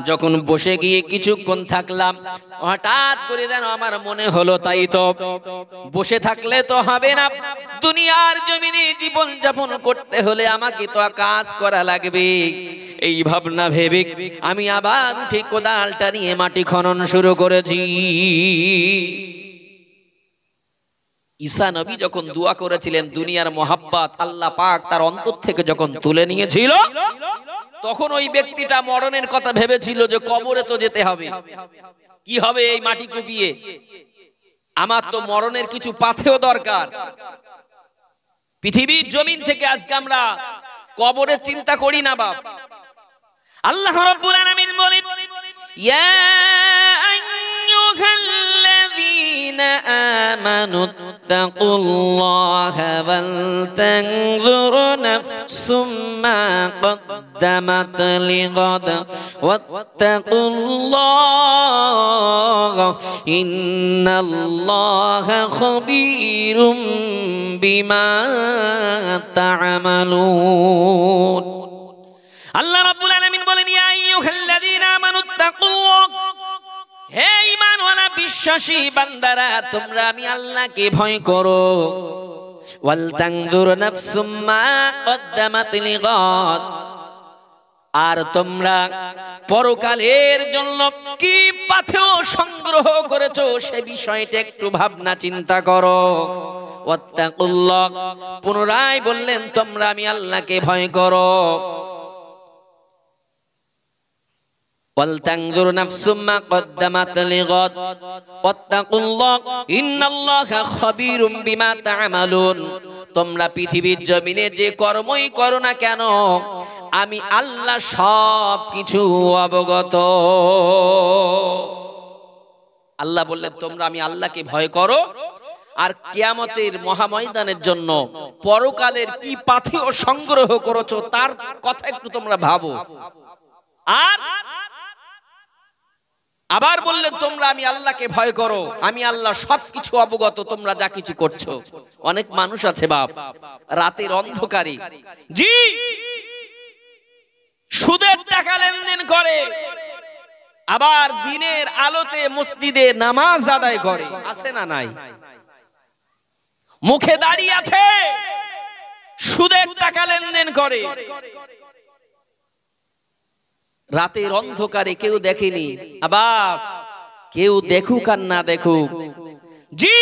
যখন বসে গিয়ে কিছুক্ষণ থাকলাম হঠাৎ করে যেন আমার মনে হলো, তাই তো বসে থাকলে তো হবে না, দুনিয়ার জমিনে জীবন যাপন করতে হলে আমাকে তো কাজ করা লাগবে। এই ভাবনা ভেবে আমি আবার উঠে কোদালটা নিয়ে মাটি খনন শুরু করেছি। ঈসা নবী যখন দোয়া করেছিলেন, দুনিয়ার মহাব্বত আল্লাহ পাক তার অন্তর থেকে যখন তুলে নিয়েছিল, তখন ওই ব্যক্তিটা মরণের কথা ভেবেছিল যে কবরে তো যেতে হবে, কি হবে এই মাটি কুপিয়ে, আমার তো মরণের কিছু পাথেও দরকার। পৃথিবীর জমিন থেকে আজকে আমরা কবরের চিন্তা করি না বাপ। আল্লাহ রাব্বুল আলামিন বলেন, ইয়া আইয়ুহাল্লাযীনা আমানুত্তাকুল্লাহা ওয়াল তানজুর নাফসুম মা قدمت لغد واتقوا الله إن الله خبير بما تعملون। আল্লাহ রাব্বুল আলামিন বলেন, ইয়া আইয়ুহাল্লাযীনা আমানুত্তাকুল্লাহ, হে ঈমানওয়ালা বিশ্বাসী বান্দারা, তোমরা আমি আল্লাহকে ভয় করো। ওয়াল তানজুর নাফসুম মা কদ্দামাত লিগাদ, আর তোমরা পরকালের জন্য কি পাথেয় সংগ্রহ করেছো সে বিষয়টা একটু ভাবনা চিন্তা করো। ওয়াত্তাকুল্লাহ, পুনরায় বললেন তোমরা আমি আল্লাহকে ভয় করো। ওয়াল তানজুর নাফসুম মা কদ্দামাত লিগাদ ওয়াত্তাকুল্লাহ ইন্নাল্লাহা খাবীরুম বিমা তা'মালুন। তোমরা পৃথিবীর জমিনে যে কর্মই করো না কেন আমি আল্লাহ সব কিছু অবগত। আল্লাহ বললেন তোমরা আমি আল্লাহকে ভয় করো, আর কিয়ামতের মহাময়দানের জন্য পরকালের কি পাথেয় সংগ্রহ করেছো তার কথা একটু তোমরা ভাবো। আর আবার বললেন তোমরা আমি আল্লাহকে ভয় করো, আমি আল্লাহ সবকিছু অবগত, তোমরা যা কিছু করছো। অনেক মানুষ আছে বাপ রাতের অন্ধকারে জি সুদের টাকা লেনদেন করে, আবার দিনের আলোতে মসজিদে নামাজ আদায় করে, আছে না নাই? মুখে দাঁড়িয়ে আছে, সুদের টাকা লেনদেন করে, রাতের অন্ধকারে কেউ দেখেনি। আবার কেউ দেখুক আর না দেখুক, জি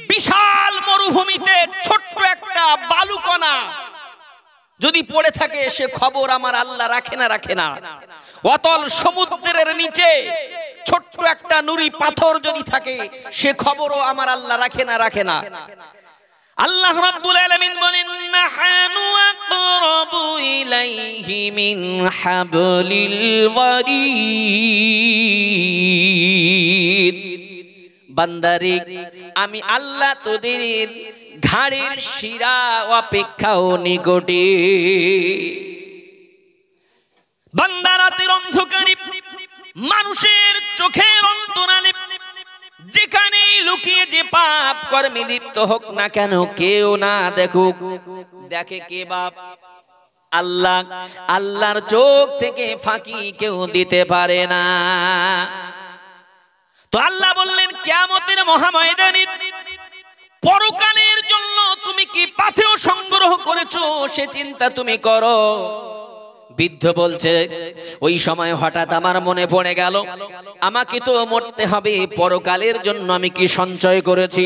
বিশাল মরুভূমিতে ছোট্ট একটা বালুকণা যদি পড়ে থাকে সে খবর আমার আল্লাহ রাখে না। অতল সমুদ্রের নিচে ছোট্ট একটা নুরি পাথর যদি থাকে সে খবরও আমার আল্লাহ রাখে না। আল্লাহ রাব্বুল আলামিন বলেন নাহানু আকরাবু ইলাইহি মিন হাবলিল ওয়ারিদ। বান্দারে আমি আল্লাহ তোদের ঘাড়ের শিরা অপেক্ষাও নিকটে। বান্দা রাতের অন্ধকারে মানুষের চোখের অন্তরালে যেখানে লুকিয়ে যে পাপ কর্মে লিপ্ত হোক না কেন কেউ না দেখুক, দেখে কে বাপ? আল্লাহ। আল্লাহর চোখ থেকে ফাঁকি কেউ দিতে পারে না। তো আল্লাহ বললেন কিয়ামতের মহাময়দানে পরকালের জন্য তুমি কি পাথেয় সংগ্রহ করেছো সে চিন্তা তুমি করো। বৃদ্ধ বলছে ওই সময় হঠাৎ আমার মনে পড়ে গেল আমাকে তো মরতে হবে, পরকালের জন্য আমি কি সঞ্চয় করেছি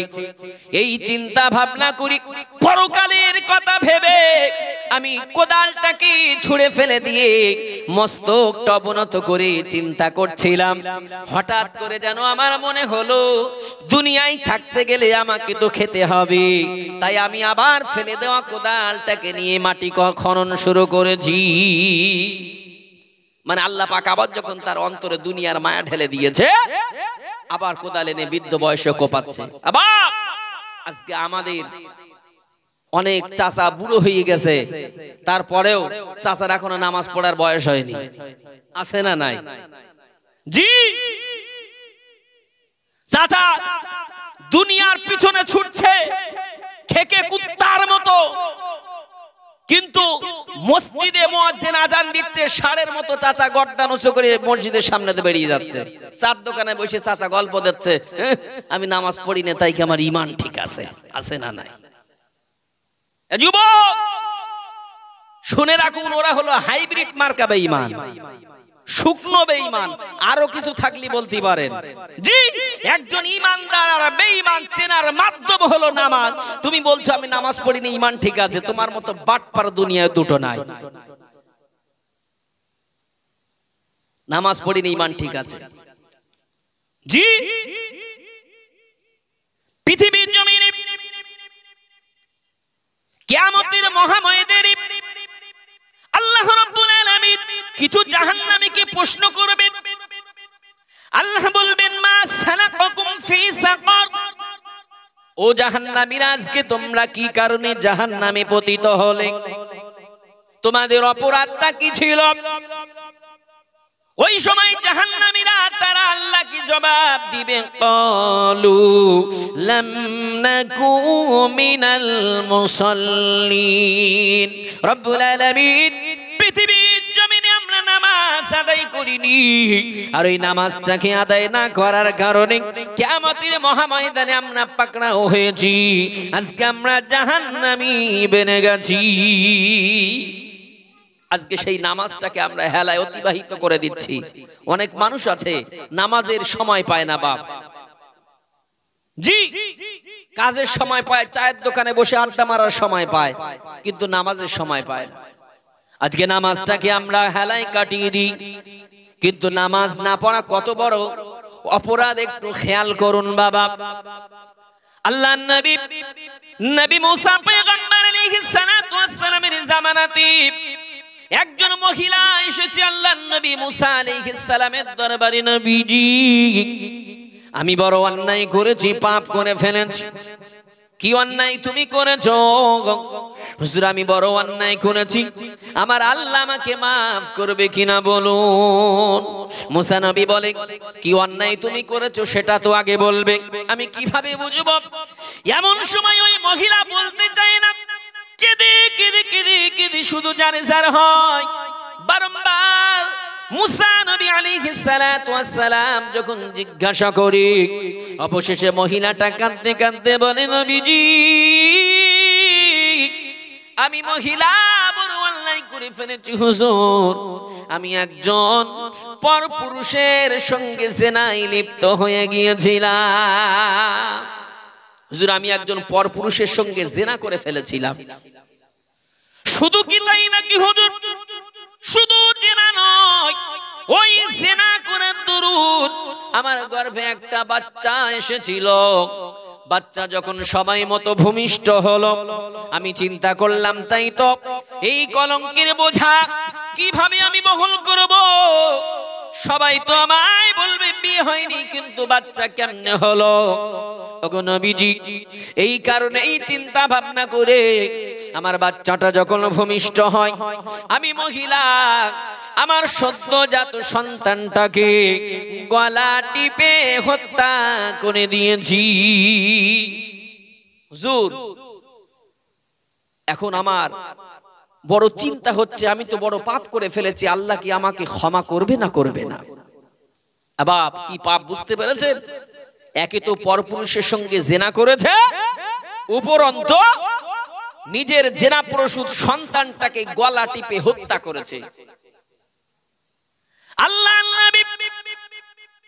এই চিন্তা ভাবনা করি। পরকালের কথা ভেবে আমি কোদালটাকে ছুঁড়ে ফেলে দিয়ে মস্তকটা অবনত করে চিন্তা করছিলাম। হঠাৎ করে যেন আমার মনে হলো দুনিয়ায় থাকতে গেলে আমাকে তো খেতে হবে, তাই আমি আবার ফেলে দেওয়া কোদালটাকে নিয়ে মাটি খনন শুরু করেছি। মানে আল্লাহ পাক আবার যখন তার অন্তরে দুনিয়ার মায়া ঢেলে দিয়েছে আবার কোদাল এনে বৃদ্ধ বয়সে কোপাচ্ছে। আবার আজকে আমাদের অনেক চাচা বুড়ো হয়ে গেছে, তারপরেও চাচার এখনো নামাজ পড়ার বয়স হয়নি, আছে না নাই? জি, চাচা দুনিয়ার পিছনে ছুটছে খেকে কুত্তার মতো, কিন্তু মসজিদে মুয়াজ্জিন আজান দিচ্ছে ষাঁড়ের মতো চাচা গর্দান উঁচু করে মসজিদের সামনে দিয়ে বেরিয়ে যাচ্ছে। চার দোকানে বসে চাচা গল্প দিচ্ছে, আমি নামাজ পড়ি না তাই কি আমার ঈমান ঠিক আছে, আছে না নাই? যুবক শুনে রাখুন, ওরা হলো হাইব্রিড মার্কা বেঈমান, শুকনো বেঈমান। আরো কিছু থাকলে বলতে পারেন। জি, একজন ঈমানদার আর বেঈমান চেনার মাধ্যম হলো নামাজ। তুমি বলছো আমি নামাজ পড়ি না ঈমান ঠিক আছে, তোমার মতো বাটপার দুনিয়ায় দুটো নাই। নামাজ পড়ি না ঈমান ঠিক আছে। জি, পৃথিবীর জমিনে কিয়ামতের মহাময়দানে আল্লাহ রাব্বুল আলামিন কিছু জাহান্নামীকে প্রশ্ন করবেন। আল্লাহ বলবেন মা সালাকাকুম ফি সাকার, ও জাহান্নামীরা আজকে তোমরা কি কারণে জাহান্নামে পতিত হলে, তোমাদের অপরাধটা কি ছিল? ওই সময় জাহান্নামীরা তারা আল্লাহ কি জবাব দিবে? ক্বালু লাম নাকু মিনাল মুসাল্লিন। রব্বুল আলামিন পৃথিবীর জমিনে আমরা নামাজ আদায় করিনি, আর ওই নামাজটাকে আদায় না করার কারণে কিয়ামতের মহাময়দানে আমরা পাকড়াও হয়েছি, আজকে আমরা জাহান্নামী বনে গেছি। আজকে সেই নামাজটাকে আমরা হেলায় অতিবাহিত করে দিচ্ছি। অনেক মানুষ আছে নামাজের সময় পায় না বাপ। জি, কাজের সময় পায়, চায়ের দোকানে বসে আড্ডা মারার সময় পায়, কিন্তু নামাজের সময় পায় না। আজকে নামাজটাকে আমরা হেলায় কাটিয়ে দিই, কিন্তু নামাজ না পড়া কত বড় অপরাধ একটু খেয়াল করুন বাবা। আল্লাহর নবী মুসা পয়গম্বর আলাইহিস সালাতু ওয়াস সালামের জামানাতে একজন মহিলা এসেছে আল্লাহর নবী মুসা আলাইহিস সালামের দরবারে, নবীজি আমি বড় অন্যায় করেছি, পাপ করে ফেলেছি। কি অন্যায় তুমি করেছো? হুজুর আমি বড় অন্যায় করেছি, আমার আল্লাহ আমাকে maaf করবে কিনা বলুন। মুসা নবী বলে কি অন্যায় তুমি করেছো সেটা তো আগে বলবে, আমি কিভাবে বুঝবো? এমন সময় ওই মহিলা বলতে চায় না, কেঁদে কেঁদে কেঁদে কেঁদে শুধু জানে যার হয়। বারংবার মুসা নবী আলাইহিস সালাতু ওয়াস সালাম যখন জিজ্ঞাসা করি, অবশেষে মহিলাটা কাঁদতে কাঁদতে বলে, নবীজি আমি মহিলা বড় অন্যায় করে ফেলেছি হুজুর, আমি একজন পরপুরুষের সঙ্গে জিনায় লিপ্ত হয়ে গিয়েছিলাম। হুজুর আমি একজন পরপুরুষের সঙ্গে জিনা করে ফেলেছিলাম। শুধু কি তাই নাকি হুজুর? শুধু জেনা নয়, ওই জেনা করে দরুদ আমার গর্ভে একটা বাচ্চা এসেছিল। বাচ্চা যখন সবাই মতো ভূমিষ্ঠ হলো, আমি চিন্তা করলাম তাই তো এই কলঙ্কের বোঝা কিভাবে আমি বহন করব? সবাই তো আমায় বলবে বিয়ে হয়নি, কিন্তু বাচ্চা কেমনে হলো? ওগো নবীজি, এই কারণে এই চিন্তা ভাবনা করে আমার বাচ্চাটা যখন ভূমিষ্ঠ হয়, আমি মহিলা আমার সদ্যজাত সন্তানটাকে গলা টিপে হত্যা করে দিয়েছি। হুজুর, এখন আমার বড় চিন্তা হচ্ছে, আমি তো বড় পাপ করে ফেলেছি, আল্লাহ কি আমাকে ক্ষমা করবে না করবে না? বাপ কি পাপ বুঝতে পেরেছেন? একে তো পরপুরুষের সঙ্গে জেনা করেছে, উপরন্ত নিজের জেনা প্রসূত সন্তানটাকে গলা টিপে হত্যা করেছে। আল্লাহর নবী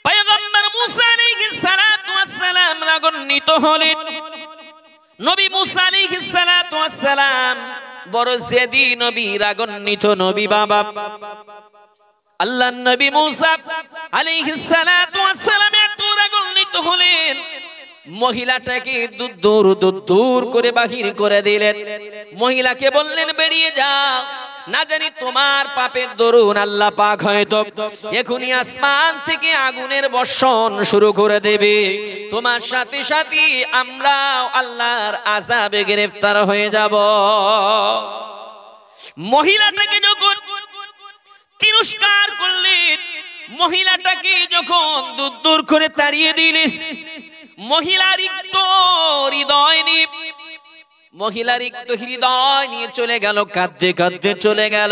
পয়গম্বর মুসা আলাইহিস সালাতু ওয়াস সালাম রাগান্বিত হলেন। নবী মুসা আলাইহিস সালাতু ওয়াস সালাম বড় জেদি নবী, রাগান্বিত নবী বাবা। আল্লাহর নবী মুসা আলাইহিস সালাতু ওয়াস সালাম এত রাগান্বিত হলেন, মহিলাটাকে দূর করে বাহির করে দিলেন। মহিলাকে বললেন, বেরিয়ে যাও, না জানি তোমার পাপের দরুন আল্লাহ পাক হয়তো এখনই আসমান থেকে আগুনের বর্ষণ শুরু করে দেবে, তোমার সাথে সাথে আমরা আল্লাহর আযাবে গ্রেফতার হয়ে যাব। মহিলাটাকে যখন তিরস্কার করলেন, মহিলাটাকে যখন দূর করে তাড়িয়ে দিলেন, মহিলার হৃদয় নিয়ে চলে গেল, কাঁদতে কাঁদতে চলে গেল।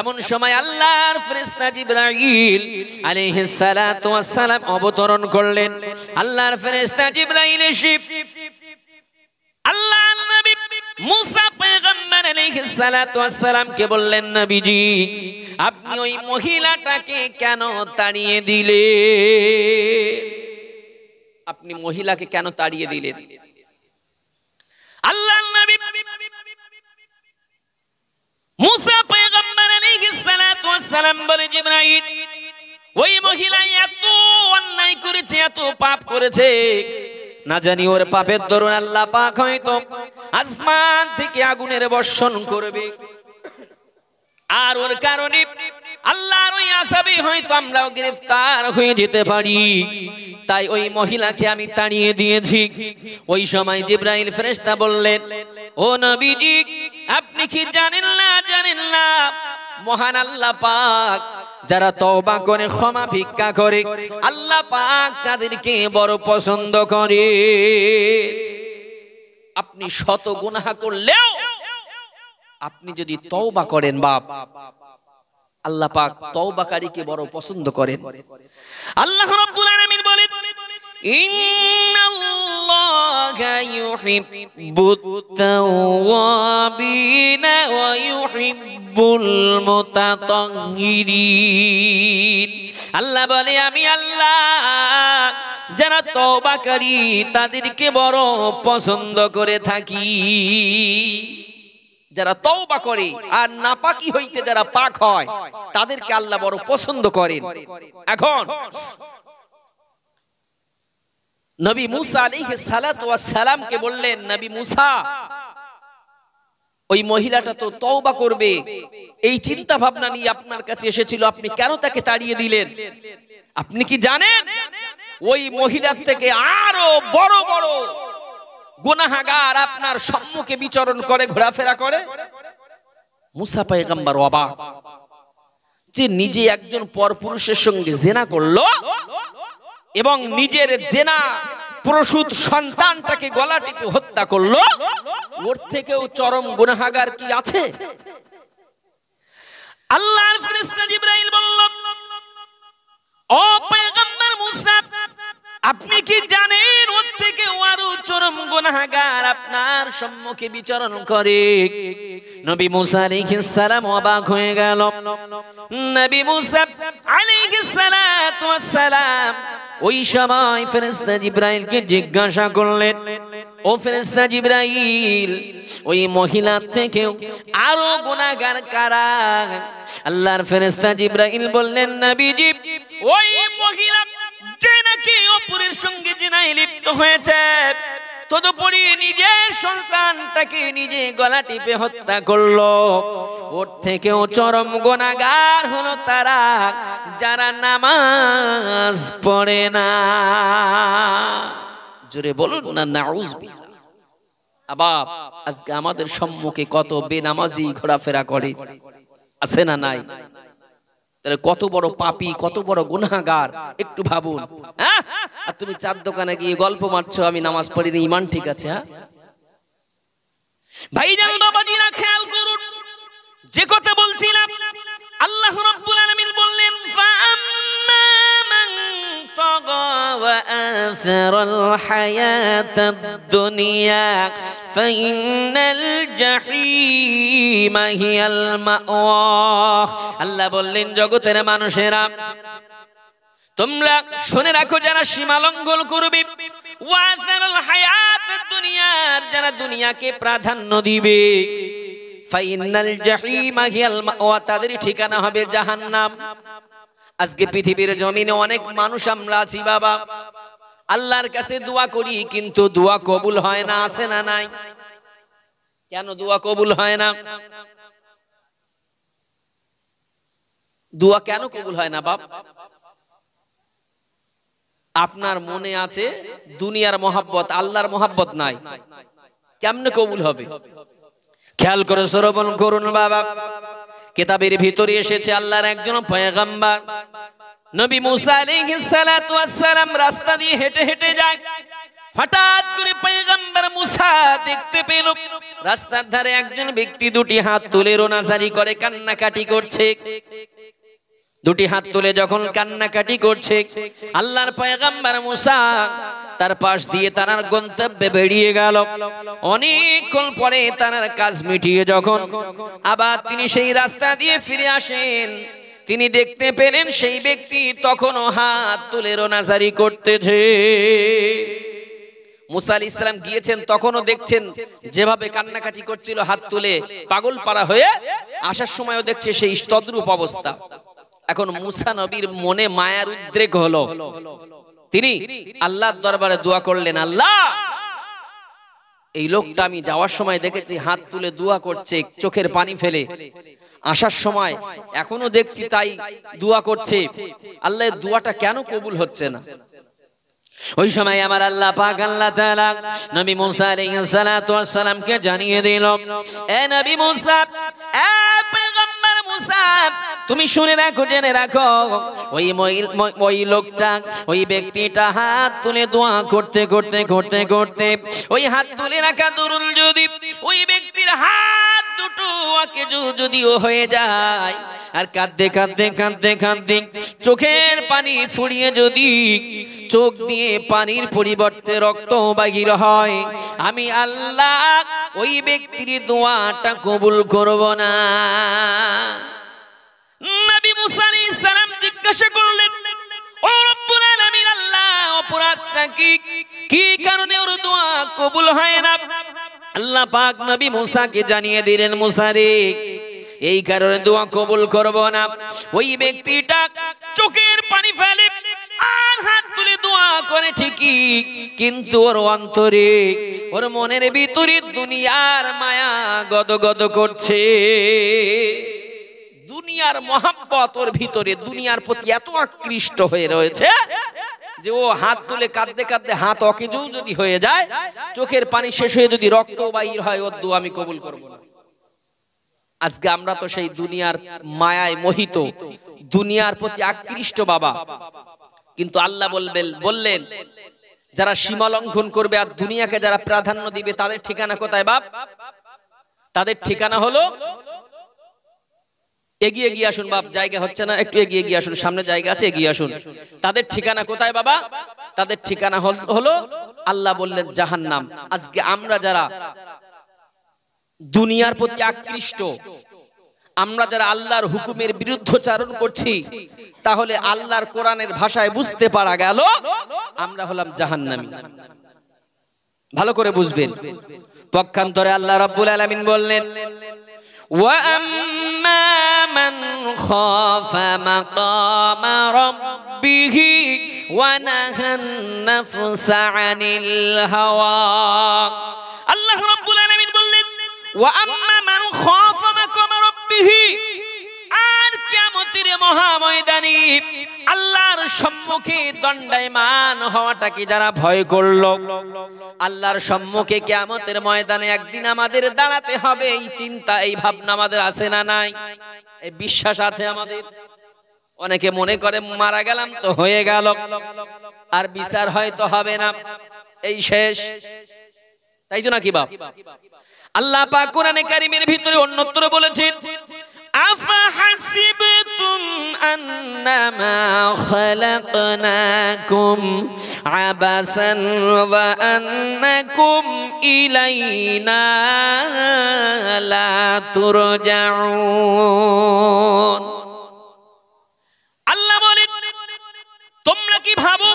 এমন সময় আল্লাহর ফেরেশতা জিবরাইল আলাইহিস সালাতু ওয়াস সালাম অবতরণ করলেন। আল্লাহর ফেরেশতা জিবরাইল এসে আল্লাহর নবী মুসা পয়গম্বর আলাইহিস সালাতু ওয়াস সালামকে বললেন, নবীজি আপনি ওই মহিলাটাকে কেন তাড়িয়ে দিলেন? আপনি মহিলাকে কেন তাড়িয়ে দিলেন? আল্লাহর নবী মুসা পয়গম্বর আলাইহিস সালাতু ওয়াস সালাম বলে, জিবরাইল ওই মহিলা এত অন্যায় করেছে, এত পাপ করেছে, না জানি ওর পাপের দরুন আল্লাহ পাক হয়তো আসমান থেকে আগুনের বর্ষণ করবে, আর ওর কারণে আল্লাহর ওই আযাবে হয়তো আমরাও গ্রেফতার হয়ে যেতে পারি। তাই ওই মহিলাকে আমি তাড়িয়ে দিয়েছি। ওই সময় জিবরাইল ফেরেশতা বললেন, ও নবীজি আপনি কি জানেন না মহান আল্লাহ পাক যারা তওবা করে ক্ষমা ভিক্ষা করে, আল্লাহ পাক তাদেরকে বড় পছন্দ করে। আপনি শত গুনাহ করলেও আপনি যদি তওবা করেন বাপ, আল্লাহ পাক তওবাকারীকে বড় পছন্দ করেন। আল্লাহ রাব্বুল আলামিন বলেন, ইন্নাল্লাহা ইউহিব্বুত তাওয়াবিনা ওয়া ইউহিব্বুল মুতাতাহহিরিন। আল্লাহ বলে, আমি আল্লাহ যারা তওবাকারী তাদেরকে বড় পছন্দ করে থাকি। যারা তওবা করে আর নাপাকি হইতে যারা পাক হয় তাদেরকে আল্লাহ বড় পছন্দ করেন। এখন নবী মুসা আলাইহিস সালাতু ওয়াস সালামকে বললেন, নবী মুসা ওই মহিলাটা তো তওবা করবে, এই চিন্তা ভাবনা নিয়ে আপনার কাছে এসেছিল, আপনি কেন তাকে তাড়িয়ে দিলেন? আপনি কি জানেন ওই মহিলার থেকে আরো বড় বড় গুনাহগার আপনার সম্মুখে বিচরণ করে, ঘোরাফেরা করে? মুসা পয়গম্বর অবাক যে নিজে একজন পরপুরুষের সঙ্গে জিনা করলো এবং নিজের জিনা প্রসূত সন্তানটাকে গলা টিপে হত্যা করলো, ওর থেকেও চরম গুনাহগার কি আছে? আল্লাহর ফেরেশতা জিবরাইল বলল, ও পয়গম্বর মুসা আপনি কি জানেন ওর থেকে আরো চরম গুনাহগার আপনার সম্মুখে বিচরণ করে? নবী মুসা আলাইহিস সালাম অবাক হয়ে গেল। নবী মুসা আলাইহিস সালাতু ওয়াস সালাম ওই সময় ফেরেশতা জিবরাইলকে জিজ্ঞাসা করলেন, ও ফেরেশতা জিবরাইল, ওই মহিলা থেকে আরো গুনাহগার কারা? আল্লাহর ফেরেশতা জিবরাইল বললেন, নবীজি, ওই মহিলা যে নাকি অপরের সঙ্গে জিনায় লিপ্ত হয়েছে, তদুপরি নিজের সন্তানটাকে নিজে গলা টিপে হত্যা করলো, ওর থেকেও চরম গুনাহগার হলো তারা যারা নামাজ পড়ে না। জোরে বলুন না নাউযুবিল্লাহ। আবার আজকে আমাদের সম্মুখে কত বেনামাজি ঘোরাফেরা করে, আছে না নাই? তাহলে কত বড় পাপী, কত বড় গুনাহগার একটু ভাবুন। হ্যাঁ, আর তুমি চার দোকানে গিয়ে গল্প মারছো আমি নামাজ পড়িনি, ঈমান ঠিক আছে? হ্যাঁ ভাইজান বাবাজিরা খেয়াল করুন, যে কথা বলছিলাম, আল্লাহ রাব্বুল আলামিন বললেন, ফাআম্মা মান তাগা ওয়া আসারাল হায়াতাদ দুনিয়া ফাইন্নাল জাহিমা হিয়াল মাওয়া। আল্লাহ বললেন, জগতের মানুষেরা তোমরা শুনে রাখো, যারা সীমা লঙ্ঘন করবে, ওয়া আসারাল হায়াতাদ দুনিয়ার যারা দুনিয়াকে প্রাধান্য দিবে, ফাইনাল জাহিমা হিয়াল মাওয়া তাদের ঠিকানা হবে জাহান্নাম। আজকে পৃথিবীর জমিনে অনেক মানুষ আমরা আছি বাবা, আল্লাহর কাছে দোয়া করি কিন্তু দোয়া কবুল হয় না, আছে না নাই? কেন দোয়া কবুল হয় না? দোয়া কেন কবুল হয় না বাপ? আপনার মনে আছে দুনিয়ার মহাব্বত, আল্লাহর মহাব্বত নাই, কেমনে কবুল হবে? খেয়াল করে শ্রবণ করুন বাবা, কিতাবের ভিতরে এসেছে আল্লাহর একজন পয়গম্বর নবী মুসা আলাইহিস সালাতু ওয়াস সালাম রাস্তা দিয়ে হেঁটে হেঁটে যায়। হঠাৎ করে পয়গম্বর মুসা দেখতে পেল রাস্তার ধারে একজন ব্যক্তি দুটি হাত তুলে রোনাজারি করে কান্নাকাটি করছে। দুটি হাত তুলে যখন কান্নাকাটি করছে, আল্লাহর পয়গম্বর মুসা তার পাশ দিয়ে তার গন্তব্যে বেরিয়ে গেল। অনেকক্ষণ পরে তার কাজ মিটিয়ে যখন আবার তিনি সেই রাস্তা দিয়ে ফিরে আসেন, তিনি দেখতে পেলেন সেই ব্যক্তি তখনও হাত তুলে রোনাজারি করতেছে। মুসা আলাইহিস সালাম গিয়েছেন, তখনও দেখছেন যেভাবে কান্নাকাটি করছিল হাত তুলে পাগল পাড়া হয়ে, আসার সময়ও দেখছে সেই তদ্রূপ অবস্থা। এখন মুসা নবীর মনে মায়ার উদ্রেক হলো, তিনি আল্লাহর দরবারে দোয়া করলেন, আল্লাহ, এই লোকটা আমি যাওয়ার সময় দেখেছি হাত তুলে দোয়া করছে, চোখের পানি ফেলে, আসার সময় এখনো দেখছি তাই দোয়া করছে, আল্লাহ এর দোয়াটা কেন কবুল হচ্ছে না? ওই সময় আমার আল্লাহ পাক আল্লাহ তাআলা নবী মুসা আলাইহিস সালাতু ওয়াস সালামকে জানিয়ে দিল, এ নবী মুসা, এ পয়গম্বর মুসা, তুমি শুনে রাখো, জেনে রাখো, ওই লোকটা, ওই ব্যক্তিটা হাত তুলে দোয়া করতে করতে করতে করতে ওই হাত তুলে রাখা দরুন যদি ওই ব্যক্তির হাত দুটো যদিও হয়ে যায়, আর কাঁদতে কাঁদতে কাঁদতে কাঁদতে চোখের পানি ফুরিয়ে যদি চোখ দিয়ে পানির পরিবর্তে রক্ত বাহির হয়, আমি আল্লাহ ওই ব্যক্তির দোয়াটা কবুল করব না। নবী মুসা আলাইহিস সালাম জিজ্ঞাসা করলেন, ও রব্বুল আলামিন, আল্লাহ অপরাধটা কি, কি কারণে ওর দোয়া কবুল হয় না? আল্লাহ পাক নবী মুসাকে জানিয়ে দিলেন, মুসা রে, এই কারণে দোয়া কবুল করব না, ওই ব্যক্তিটা চোখের পানি ফেলে আর হাত তুলে দোয়া করে ঠিকই, কিন্তু ওর অন্তরে, ওর মনের ভিতরে দুনিয়ার মায়া গদগদ করছে। দুনিয়ার মহাব্বত ওর ভিতরে, দুনিয়ার প্রতি এত আকৃষ্ট হয়ে রয়েছে যে ও হাত তুলে কাঁদতে কাঁদতে হাত অকেজও যদি হয়ে যায়, চোখের পানি শেষ হয়ে যদি রক্ত বাইর হয়, ওর দোয়া আমি কবুল করব না। আজকে আমরা তো সেই দুনিয়ার মায়ায় মোহিত, দুনিয়ার প্রতি আকৃষ্ট বাবা, কিন্তু আল্লাহ বললেন যারা সীমা লঙ্ঘন করবে আর দুনিয়াকে যারা প্রাধান্য দিবে, তাদের ঠিকানা কোথায় বাপ? তাদের ঠিকানা হলো এগিয়ে গিয়ে আসুন বাপ, জায়গা হচ্ছে না, একটু এগিয়ে গিয়ে আসুন, সামনে জায়গা আছে, এগিয়ে আসুন। তাদের ঠিকানা কোথায় বাবা? তাদের ঠিকানা হলো আল্লাহ বললেন জাহান্নাম। আজকে আমরা যারা দুনিয়ার প্রতি আকৃষ্ট, আমরা যারা আল্লাহর হুকুমের বিরুদ্ধচারণ করছি, তাহলে আল্লাহর কোরআনের ভাষায় বুঝতে পারা গেল আমরা হলাম জাহান্নামী। ভালো করে বুঝবেন। পক্ষান্তরে আল্লাহ রাব্বুল আলামিন বললেন ওয়া আম্মা মান খাফা মাকামা রাব্বিহি ওয়া নাহান নাফসা আনিল হাওয়া। আল্লাহ রাব্বুল আলামিন বললেন ওয়া আম্মা মান খাফা মাকামা রাব্বিহি, আর কিয়ামতের মহা ময়দানে আল্লাহর সম্মুখে দণ্ডায়মান হওয়াটাকে যারা ভয় করলো, আল্লাহর সম্মুখে কিয়ামতের ময়দানে একদিন আমাদের দাঁড়াতে হবে, এই চিন্তা এই ভাবনা আমাদের আছে না নাই? এই বিশ্বাস আছে আমাদের? অনেকে মনে করে মারা গেলাম তো হয়ে গেল, আর বিচার হয়তো হবে না, এই শেষ, তাই তো নাকি বাপ? আল্লাহ পাক কোরআনে কারীমের ভিতরে অন্যত্র বলেছেন আফাহাসিবতুম আন্নামা খালাকনাকুম আবাসান ওয়া আন্নাকুম ইলাইনা লা তুরজাউন। আল্লাহ বলেন তোমরা কি ভাবো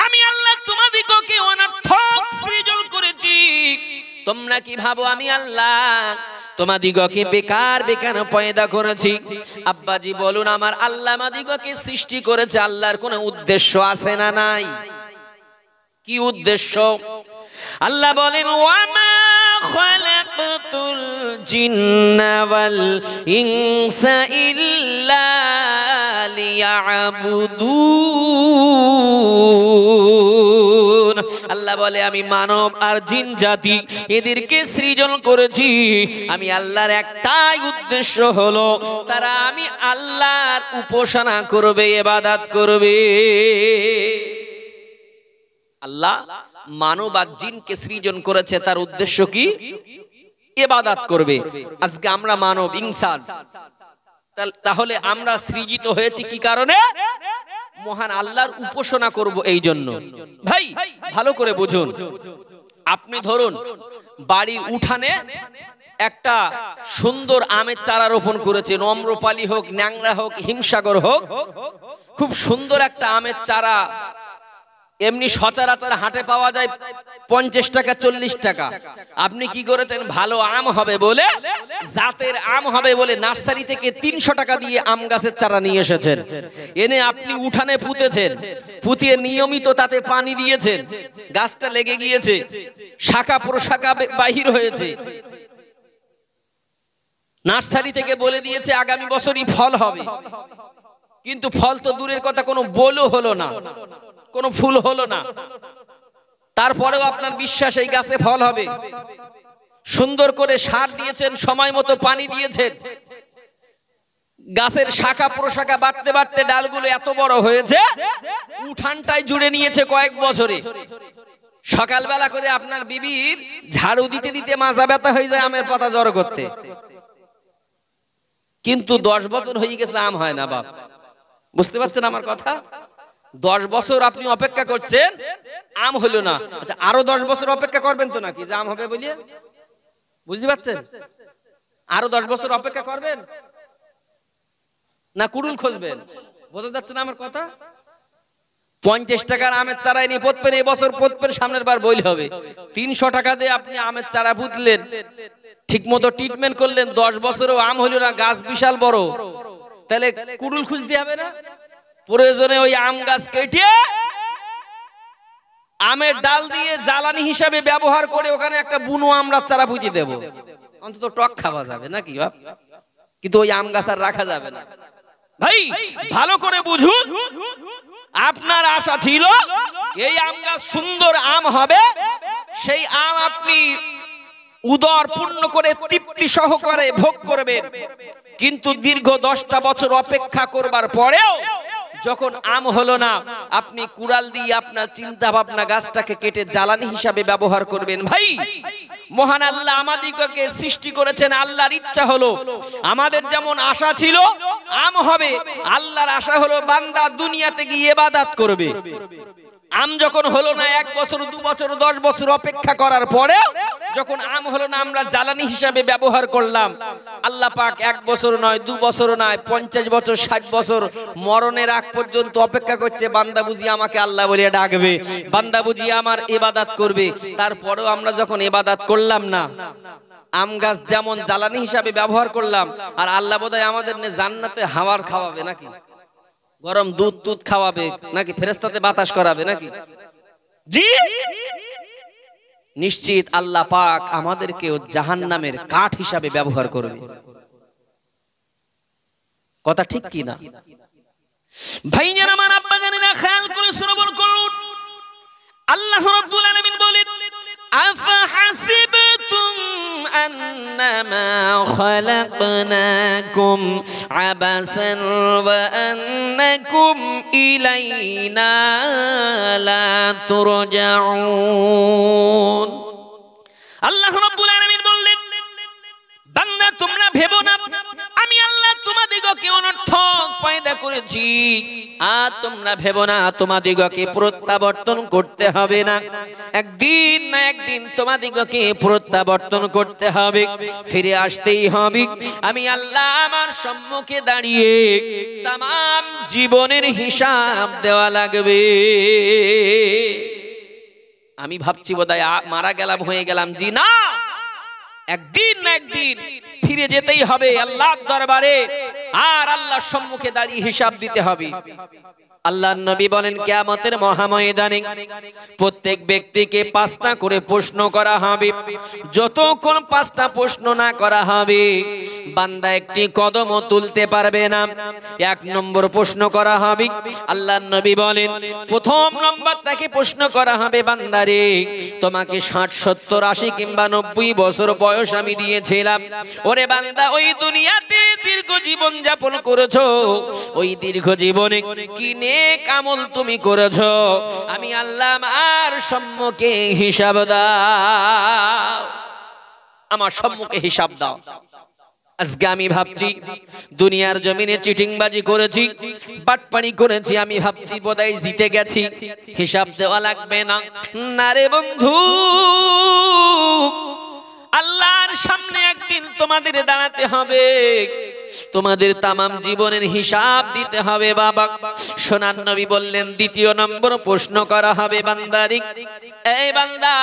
আমি আল্লাহ তোমাদিগকে অনর্থক সৃজন করেছি? তোমরা কি ভাবো আমি আল্লাহ তোমাদিগকে বেকার বেকার পয়দা করেছি? আব্বাজি বলুন, আমার আল্লাহ আমাদিগকে সৃষ্টি করেছে, আল্লাহর কোনো উদ্দেশ্য আছে না নাই? কি উদ্দেশ্য? আল্লাহ বলেন ওয়ামা খালাকতুল জিন্না ওয়াল ইনসা ইল্লা লিয়াবুদুন। আল্লাহ বলে আমি মানব আর জিন জাতি এদেরকে সৃজন করেছি, আমি আল্লাহর একটাই উদ্দেশ্য হলো তারা আমি আল্লাহর উপাসনা করবে, ইবাদত করবে। আল্লাহ মানব আর জিনকে সৃজন করেছে, তার উদ্দেশ্য কি? ইবাদত করবে। আজকে আমরা মানব ইনসান, তাহলে আমরা সৃজিত হয়েছি কি কারণে? মহান আল্লাহর উপাসনা করব এই জন্য। ভাই ভালো করে বুঝুন, আপনি ধরুন বাড়ির উঠানে একটা সুন্দর আমের চারা রোপণ করেছেন, অম্রপালি হোক, ন্যাংরা হোক, হিমসাগর হোক, খুব সুন্দর একটা আমের চারা এমনি সচরাচর হাটে পাওয়া যায় 50 টাকা 40 টাকা। আপনি কি করেছেন? ভালো আম হবে বলে, জাতের আম হবে বলে নার্সারি থেকে 300 টাকা দিয়ে আম গাছের চারা নিয়ে এসেছেন, এনে আপনি উঠানে পুঁতেছেন, পুঁতিয়ে নিয়মিত তাতে পানি দিয়েছেন, গাছটা লেগে গিয়েছে, শাখা প্রশাখা বাহির হয়েছে, নার্সারি থেকে বলে দিয়েছে আগামী বছরই ফল হবে, কিন্তু ফল তো দূরের কথা, কোনো বলও হলো না, কোনো ফুল হলো না। তারপরেও আপনার বিশ্বাস এই গাছে ফল হবে। সুন্দর করে সার দিয়েছেন, সময় মতো পানি দিয়েছেন, গাছের শাখা প্রশাখা বাড়তে বাড়তে ডালগুলো এত বড় হয়েছে, উঠানটাই জুড়ে নিয়েছে কয়েক বছরে। সকালবেলা করে আপনার বিবির ঝাড়ু দিতে দিতে মাজা ব্যথা হয়ে যায় আমের পাতা জড়ো করতে, কিন্তু 10 বছর হয়ে গেছে আম হয় না বাপ। বুঝতে পারছেন আমার কথা? 10 বছর আপনি অপেক্ষা করছেন, আম হলো না। আচ্ছা, আরো 10 বছর অপেক্ষা করবেন তো নাকি যে আম হবে বলিয়ে? বুঝতে পারছেন? আরো 10 বছর অপেক্ষা করবেন না কুড়ুল খুঁজবেন? বোঝা যাচ্ছে না আমার কথা? 50 টাকার আমের চারা নিয়ে পোতবেন, এবছর পোতবেন, সামনের বার বইল হবে। 300 টাকা দিয়ে আপনি আমের চারা পুঁতলেন, ঠিক মতো ট্রিটমেন্ট করলেন, 10 বছরও আম হলো না, গাছ বিশাল বড়, তাহলে কুড়ুল খুঁজতে হবে না? প্রয়োজনে ওই আম গাছ কেটে আমের ডাল দিয়ে জ্বালানি হিসাবে ব্যবহার করে ওখানে একটা বুনো আমড়ার চারা পুঁতে দেব, অন্তত টক খাওয়া যাবে নাকি বাপ? কিন্তু ওই আম গাছ আর রাখা যাবে না। ভাই ভালো করে বুঝুন, আপনার আশা ছিল এই আম গাছ সুন্দর আম হবে, সেই আম আপনি উদর পূর্ণ করে তৃপ্তি সহকারে ভোগ করবেন, কিন্তু দীর্ঘ 10টা বছর অপেক্ষা করবার পরেও যখন আম হলো না, আপনি কুড়াল দিয়ে আপনার চিন্তা ভাবনা গাছটাকে কেটে জ্বালানি হিসাবে ব্যবহার করবেন। ভাই, মহান আল্লাহ আমাদিগকে সৃষ্টি করেছেন, আল্লাহর ইচ্ছা হলো, আমাদের যেমন আশা ছিল আম হবে, আল্লাহর আশা হলো বান্দা দুনিয়াতে গিয়ে ইবাদত করবে। আম যখন হলো না, 1 বছর 2 বছর 10 বছর অপেক্ষা করার পরে যখন আম হলো না, আমরা জ্বালানি হিসাবে ব্যবহার করলাম। আল্লাহ পাক 1 বছর নয়, 2 বছর নয়, 50 বছর 60 বছর মরণের আগ পর্যন্ত অপেক্ষা করছে, বান্দা বুঝি আমাকে আল্লাহ বলে ডাকবে, বান্দা বুঝি আমার ইবাদত করবে। তারপরেও আমরা যখন ইবাদত করলাম না, আম গাছ যেমন জ্বালানি হিসাবে ব্যবহার করলাম, আর আল্লাহ বোধহয় আমাদের জান্নাতে হাওয়ার খাওয়াবে নাকি, গরম দুধ খাওয়াবে নাকি, ফেরেশতাতে বাতাস করাবে নাকি? জি, নিশ্চিত আল্লাহ পাক আমাদেরকে জাহান্নামের কাঠ হিসাবে ব্যবহার করবে। কথা ঠিক কি না? ভাইজান আমার, আব্বা জানেনা, খেয়াল করে শ্রবণ করুন। আল্লাহ রাব্বুল আলামিন বলেন, আফাহাসিবতুম আন্নামা খালাকনাকুম আবাসান ওয়া আন্নাকুম ইলাইনা লা তুরজাউন। আল্লাহ রাব্বুল আলামিন বললেন, বান্দা তোমরা ভেবো না আমি আল্লাহ তোমাদিগকে অনর্থক পয়দা করেছি, আর তোমরা ভেবো না তোমাদিগকে প্রত্যাবর্তন করতে হবে না। একদিন না একদিন তোমাদিগকে প্রত্যাবর্তন করতে হবে, ফিরে আসতেই হবে। আমি আল্লাহ আমার সম্মুখে দাঁড়িয়ে তামাম জীবনের হিসাব দেওয়া লাগবে। আমি ভাবছি বোধহয় মারা গেলাম, হয়ে গেলাম। জি না, একদিন না একদিন ফিরে যেতেই হবে আল্লাহর দরবারে, আর আল্লাহর সম্মুখে দাঁড়িয়ে হিসাব দিতে হবে। আল্লাহর নবী বলেন, কিয়ামতের মহাময়দানে প্রত্যেক ব্যক্তিকে 5টা করে প্রশ্ন করা হবে। যতক্ষণ 5টা প্রশ্ন না করা হবে, বান্দা একটি কদমও তুলতে পারবে না। 1 নম্বর প্রশ্ন করা হবে, আল্লাহর নবী বলেন, প্রথম নম্বর তাকে প্রশ্ন করা হবে, বান্দারে তোমাকে 60, 70, 80 কিংবা 90 বছর বয়স আমি দিয়েছিলাম। ওরে বান্দা, ওই দুনিয়াতে দীর্ঘ জীবন যাপন করেছো, ওই দীর্ঘ জীবনে কি নেক আমল তুমি করেছো? আমি আল্লাহ আমার সম্মুখে হিসাব দাও, আমার সম্মুখে হিসাব দাও। আজকে আমি ভাবছি দুনিয়ার জমিনে চিটিংবাজি করেছি, বাটপানি করেছি, আমি ভাবছি বোধহয় জিতে গেছি, হিসাব দেওয়া লাগবে না। না রে বন্ধু, আল্লাহর সামনে একদিন তোমাদের দাঁড়াতে হবে, তোমাদের তামাম জীবনের হিসাব দিতে হবে বাবা। সোনার নবী বললেন, 2য় নম্বর প্রশ্ন করা হবে, বান্দারি এই বান্দা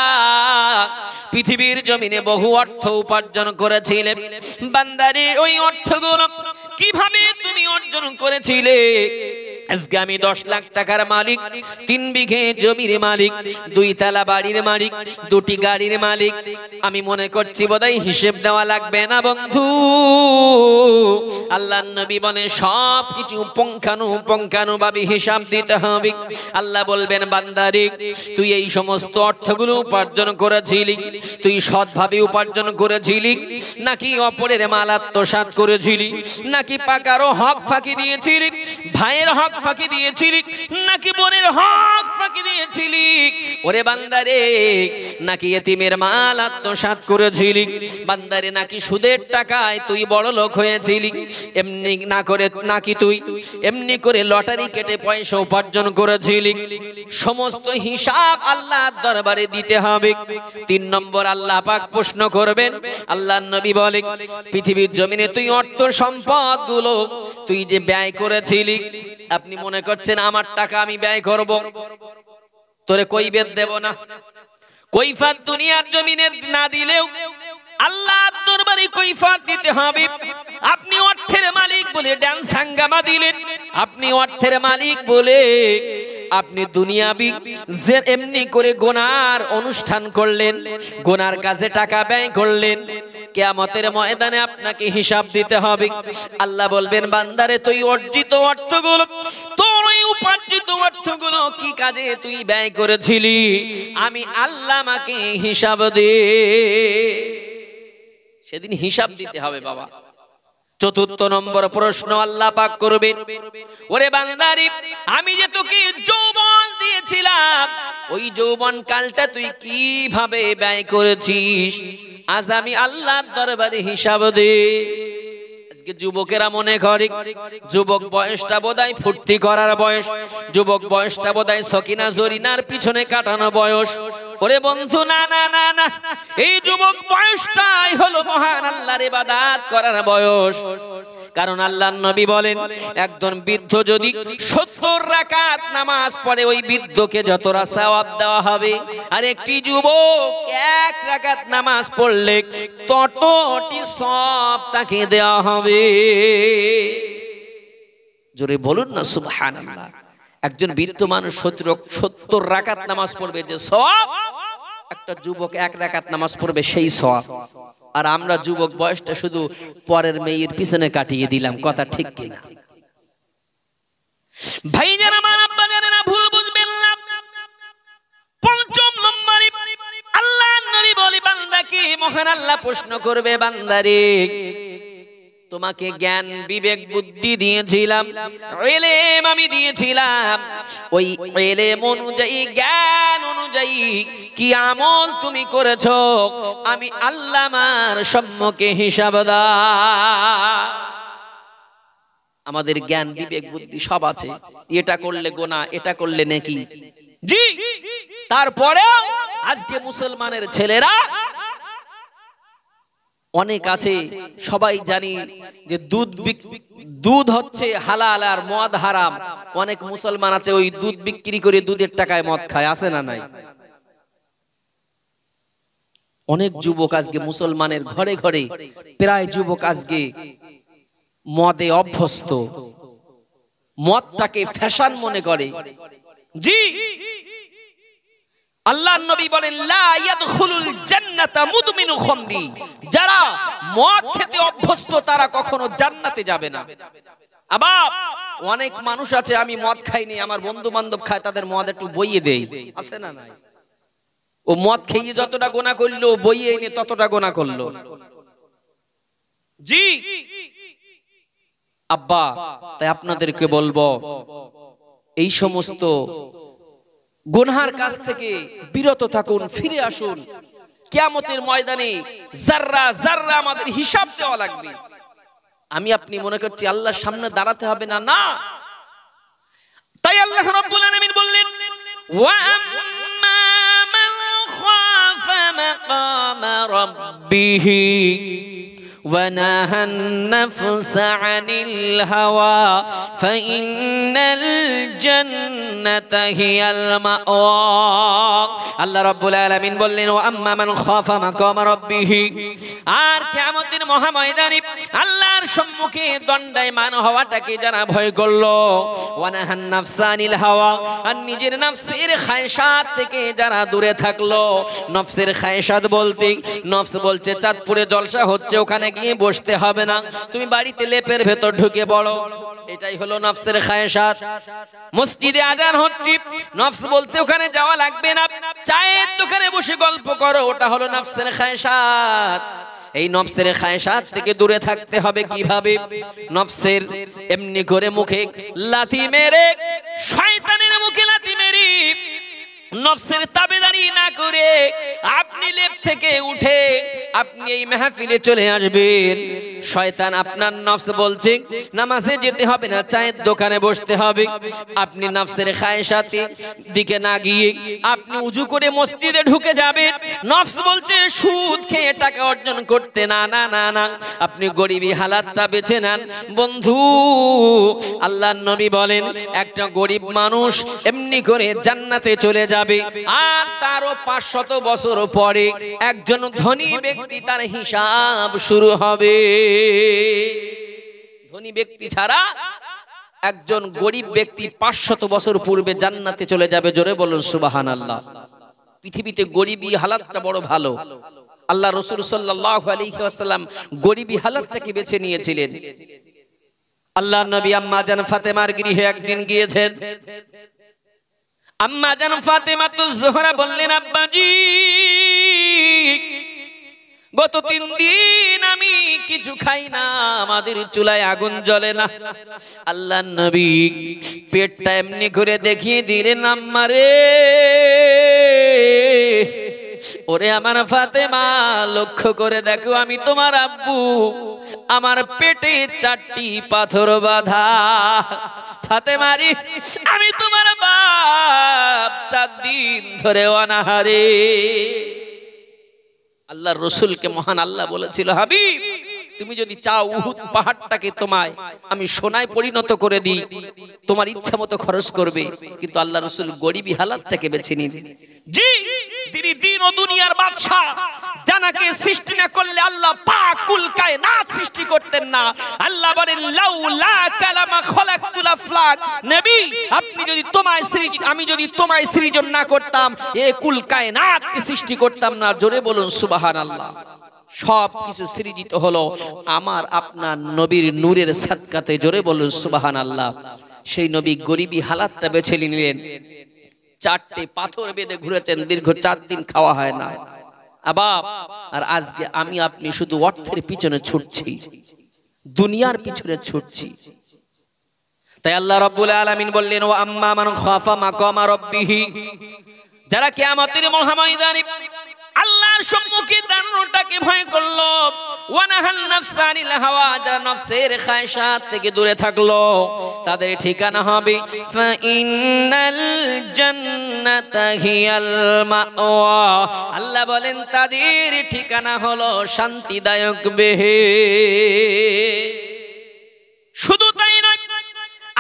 পৃথিবীর জমিনে বহু অর্থ উপার্জন করেছিলে, বান্দারি ওই অর্থগুলো কিভাবে তুমি অর্জন করেছিলে? আজকে আমি 10 লাখ টাকার মালিক, 3 বিঘে জমির মালিক, 2 তলা বাড়ির মালিক, 2টি গাড়ির মালিক। আমি মনে করছি বোধহয় হিসেব দেওয়া লাগবে না বন্ধু। আল্লাহর নবী বলেন, সব কিছু পুঙ্খানুপুঙ্খানুভাবে হিসাব দিতে হবে। আল্লাহ বলবেন, বান্দারে তুই এই সমস্ত অর্থগুলো উপার্জন করেছিলি, তুই সৎভাবে উপার্জন করেছিলি নাকি অপরের মাল আত্মসাৎ করেছিলি, নাকি পাকারও হক ফাঁকি দিয়েছিলি, ভাইয়ের হক ফাঁকি দিয়েছিলি, নাকি বোনের হক ফাঁকি দিয়েছিলি? ওরে বান্দারে, নাকি এতিমের মাল আত্মসাৎ করেছিলি? বান্দারে, নাকি সুদের টাকায় তুই বড় লোক হয়েছিলি? এমনি না করে নাকি তুই এমনি করে লটারি কেটে পয়সা উপার্জন করেছিলি? সমস্ত হিসাব আল্লাহর দরবারে দিতে হবে। 3 নম্বর আল্লাহ পাক প্রশ্ন করবেন। আল্লাহর নবী বলেন, পৃথিবীর জমিনে তুই অর্থ সম্পদ গুলো তুই যে ব্যয় করেছিলি, আপনি মনে করছেন আমার টাকা আমি ব্যয় করব, তোরে কৈফিয়ত দেব না। কৈফিয়ত দুনিয়ার জমিনে না দিলেও আল্লাহর দরবারে কৈফিয়ত দিতে হবে। আপনি অর্থের মালিক বলে ডান্স হাঙ্গামা দিলেন, আপনি অর্থের মালিক বলে আপনি দুনিয়াবি যে এমনি করে গোনার অনুষ্ঠান করলেন, গোনার কাজে টাকা ব্যয় করলেন, কিয়ামতের ময়দানে আপনাকে হিসাব দিতে হবে। আল্লাহ বলবেন, বান্দারে তুই অর্জিত অর্থগুলো, তোর ওই উপার্জিত অর্থগুলো কি কাজে তুই ব্যয় করেছিলি? আমি আল্লাহ আমাকে হিসাব দে। সেদিন হিসাব দিতে হবে বাবা। চতুর্থ নম্বর প্রশ্ন আল্লাহ পাক করবেন, ওরে বান্দারে, আমি যে তোকে যৌবন দিয়েছিলাম, ওই যৌবন কালটা তুই কিভাবে ব্যয় করেছিস? আজ আমি আল্লাহর দরবারে হিসাব দে। আজকে যুবকেরা মনে করে যুবক বয়সটা বোধহয় ফুর্তি করার বয়স, যুবক বয়সটা বোধহয় সকিনা জরিনার পিছনে কাটানো বয়স। ওরে বন্ধু, না না না না, এই যুবক বয়সটাই হলো মহান আল্লাহর ইবাদত করার বয়স। কারণ আল্লাহর নবী বলেন, একজন বৃদ্ধ যদি 70 রাকাত নামাজ পড়ে, ওই বৃদ্ধকে যতটা সওয়াব দেওয়া হবে, আর একটি যুবক 1 রাকাত নামাজ পড়লে ততটি সওয়াব তাকে দেওয়া হবে। জোরে বলুন না সুবহানাল্লাহ। একজন বৃদ্ধ মানুষ 70 রাকাত নামাজ পড়বে যে সওয়াব, একটা যুবক 1 রাকাত নামাজ পড়বে সেই সওয়াব। আর আমরা যুবক বয়সটা শুধু পরের মেয়ের পিছনে কাটিয়ে দিলাম, কথা ঠিক কিনা? ভাইজান আমার, আব্বা জানেনা, ভুল বুঝবেন না। পঞ্চম নম্বরে আল্লাহর নবী বলে, বান্দাকে মহান আল্লাহ প্রশ্ন করবে, বান্দারে, তোমাকে জ্ঞান বিবেক বুদ্ধি দিয়েছিলাম, ইলম আমি দিয়েছিলাম, ওই ইলম অনুযায়ী জ্ঞান অনুযায়ী কি আমল তুমি করেছো? আমি আল্লাহ আমার সম্মুখে হিসাব দাও। আমাদের জ্ঞান বিবেক বুদ্ধি সব আছে, এটা করলে গুনাহ, এটা করলে নেকি। জি, তারপরেও আজকে মুসলমানের ছেলেরা অনেক আছে, সবাই জানি যে দুধ হচ্ছে হালাল আর মদ হারাম। অনেক মুসলমান আছে ওই দুধ বিক্রি করে দুধের টাকায় মদ খায়, আছে না নাই? অনেক যুবক আজকে মুসলমানের ঘরে ঘরে, প্রায় যুবক আজকে মদে অভ্যস্ত, মদটাকে ফ্যাশন মনে করে। জি, আল্লাহর নবী বলেন, লা ইয়াদখুলুল জান্নাতা মুদমিনু খামরি, যারা মদ খেতে অভ্যস্ত তারা কখনো জান্নাতে যাবে না। আবার অনেক মানুষ আছে, আমি মদ খাইনি, আমার বন্ধু বান্ধব খায়, তাদের মদ একটু বইয়ে দেই, আছে না নাই? ও মদ খেয়ে যতটা গুনাহ করলো, বইয়ে এনে ততটা গুনাহ করলো। জি আব্বা, তাই আপনাদেরকে বলবো, এই সমস্ত গুনাহের কাছ থেকে বিরত থাকুন, ফিরে আসুন। কিয়ামতের ময়দানে যাররা যাররা আমাদের হিসাব দেওয়া লাগবে। আমি আপনি মনে করছি আল্লাহর সামনে দাঁড়াতে হবে না, না। তাই আল্লাহ রাব্বুল আলামিন বললেন, ওয়া আম্মা মান খাফা মাকামা রাব্বিহি ওয়া নাহান নাফসা আনিল হাওয়া ফাইন্নাল জান্নাতা হিয়াল মাওয়া। আল্লাহ রাব্বুল আলামিন বললেন, ওয়া আম্মা মান খাফা মাকামা রাব্বিহি, আর কিয়ামতের মহাময়দানে আল্লাহর সম্মুখে দণ্ডায়মান হওয়াটাকে যারা ভয় করলো, ওয়া নাহান নাফসা আনিল হাওয়া, আর নিজের নফসের খায়সাত থেকে যারা দূরে থাকলো। নফসের খায়সাত বলতে, নফস বলছে চাঁদপুরে জলসা হচ্ছে, ওখানে গিয়ে বসতে হবে না, তুমি বাড়িতে লেপের ভেতর ঢুকে পড়ো, এটাই হলো নফসের খায়সাত। মসজিদে আজান হচ্ছে, নফস বলতে ওখানে যাওয়া লাগবে না, চায়ের দোকানে বসে গল্প করো, ওটা হলো নফসের খায়সাত। এই নফসের খায়সাত থেকে দূরে থাকতে হবে কিভাবে? নফসের এমনি করে মুখে লাথি মেরে, শয়তানের মুখে লাথি মেরে, নফসের তাবেদারি না করে আপনি লেপ থেকে উঠে আপনি এই মাহফিলে চলে আসবেন। শয়তান আপনার নফস বলছে নামাজে যেতে হবে না, চায়ের দোকানে বসতে হবে, আপনি নফসের খায়সাতের দিকে না গিয়ে আপনি উজু করে মসজিদে ঢুকে যাবেন। নফস বলছে সুদ খেয়ে টাকা অর্জন করতে, না না না না, আপনি গরিবী হালাতটা বেছে নেন। বন্ধু, আল্লাহর নবী বলেন, একটা গরিব মানুষ এমনি করে জান্নাতে চলে যাবে, আর তারও 500 বছর পরে একজন ধনী ব্যক্তি তার হিসাব শুরু হবে। ধনী ব্যক্তি ছাড়া একজন গরিব ব্যক্তি 500 বছর পূর্বে জান্নাতে চলে যাবে। জোরে বলুন সুবহানাল্লাহ। পৃথিবীতে গরিবী হালাতটা বড় ভালো। আল্লাহ রাসূল সাল্লাল্লাহু আলাইহি ওয়াসাল্লাম গরিবী হালাতটাকে বেছে নিয়েছিলেন। আল্লাহর নবী আম্মা জান ফাতেমার গৃহে একদিন গিয়েছেন। আম্মা জান ফাতেমাতুজ জোহরা বললেন, আব্বাজি গত 3 দিন আমি কিছু খাই না, আমাদের চুলায় আগুন জ্বলে না। আল্লাহর নবী পেটটা এমনি করে দেখিয়ে দিলেন, আম্মা রে, ওরে আমার ফাতেমা, লক্ষ্য করে দেখো আমি তোমার আব্বু, আমার পেটে 4টি পাথর বাঁধা। ফাতেমা রে, আমি তোমার বাপ 4 দিন ধরে অনাহারে। আল্লাহর রাসূলকে মহান আল্লাহ বলেছিল, হাবিব তুমি যদি চাও উহুদ পাহাড়টাকে তোমায় আমি সোনায় পরিণত করে দিই, তোমার ইচ্ছা মতো খরচ করবে। কিন্তু আল্লাহর রাসূল গরিবী হালাতটাকে বেছে নিলেন। জি, তিনি দিন ও দুনিয়ার বাদশা, জানাকে সৃষ্টি না করলে আল্লাহ পাক কুল কায়নাত সৃষ্টি করতেন না। আল্লাহ বলেন, লাউলা কালামা খলাকতুল আফলাক, নবী আপনি যদি আমি যদি তোমায় সৃজন না করতাম, এ কুল কায়নাতকে সৃষ্টি করতাম না। জোরে বলুন সুবহানাল্লাহ। সব কিছু সৃজিত হলো আমার আপনার নবীর নূরের সাদকাতে। জোরে বলুন সুবহানাল্লাহ। সেই নবী গরিবী হালাতটা বেছে নিলেন। 4টে পাথর বেঁধে ঘুরেছেন, দীর্ঘ 4 দিন খাওয়া হয় না। আর আজকে আমি আপনি শুধু অর্থের পিছনে ছুটছি, দুনিয়ার পিছনে ছুটছি। তাই আল্লাহ রাব্বুল আলামিন বললেন, ওয়া আম্মা মান খাফা মাকামা রাব্বিহি, যারা কিয়ামতের মহাময়দানে আল্লাহর সম্মুখে দাঁড়ানোটাকে ভয় করলো, ওয়ানাহান নাফসানিল হাওয়া, যারা নফসের খায়সাত থেকে দূরে থাকলো, তাদের ঠিকানা হবে ফা ইন্নাল জান্নাতা হিয়াল মাওয়া। আল্লাহ বলেন তাদের ঠিকানা হলো শান্তিদায়ক বেহেশত। শুধু তাই নয়,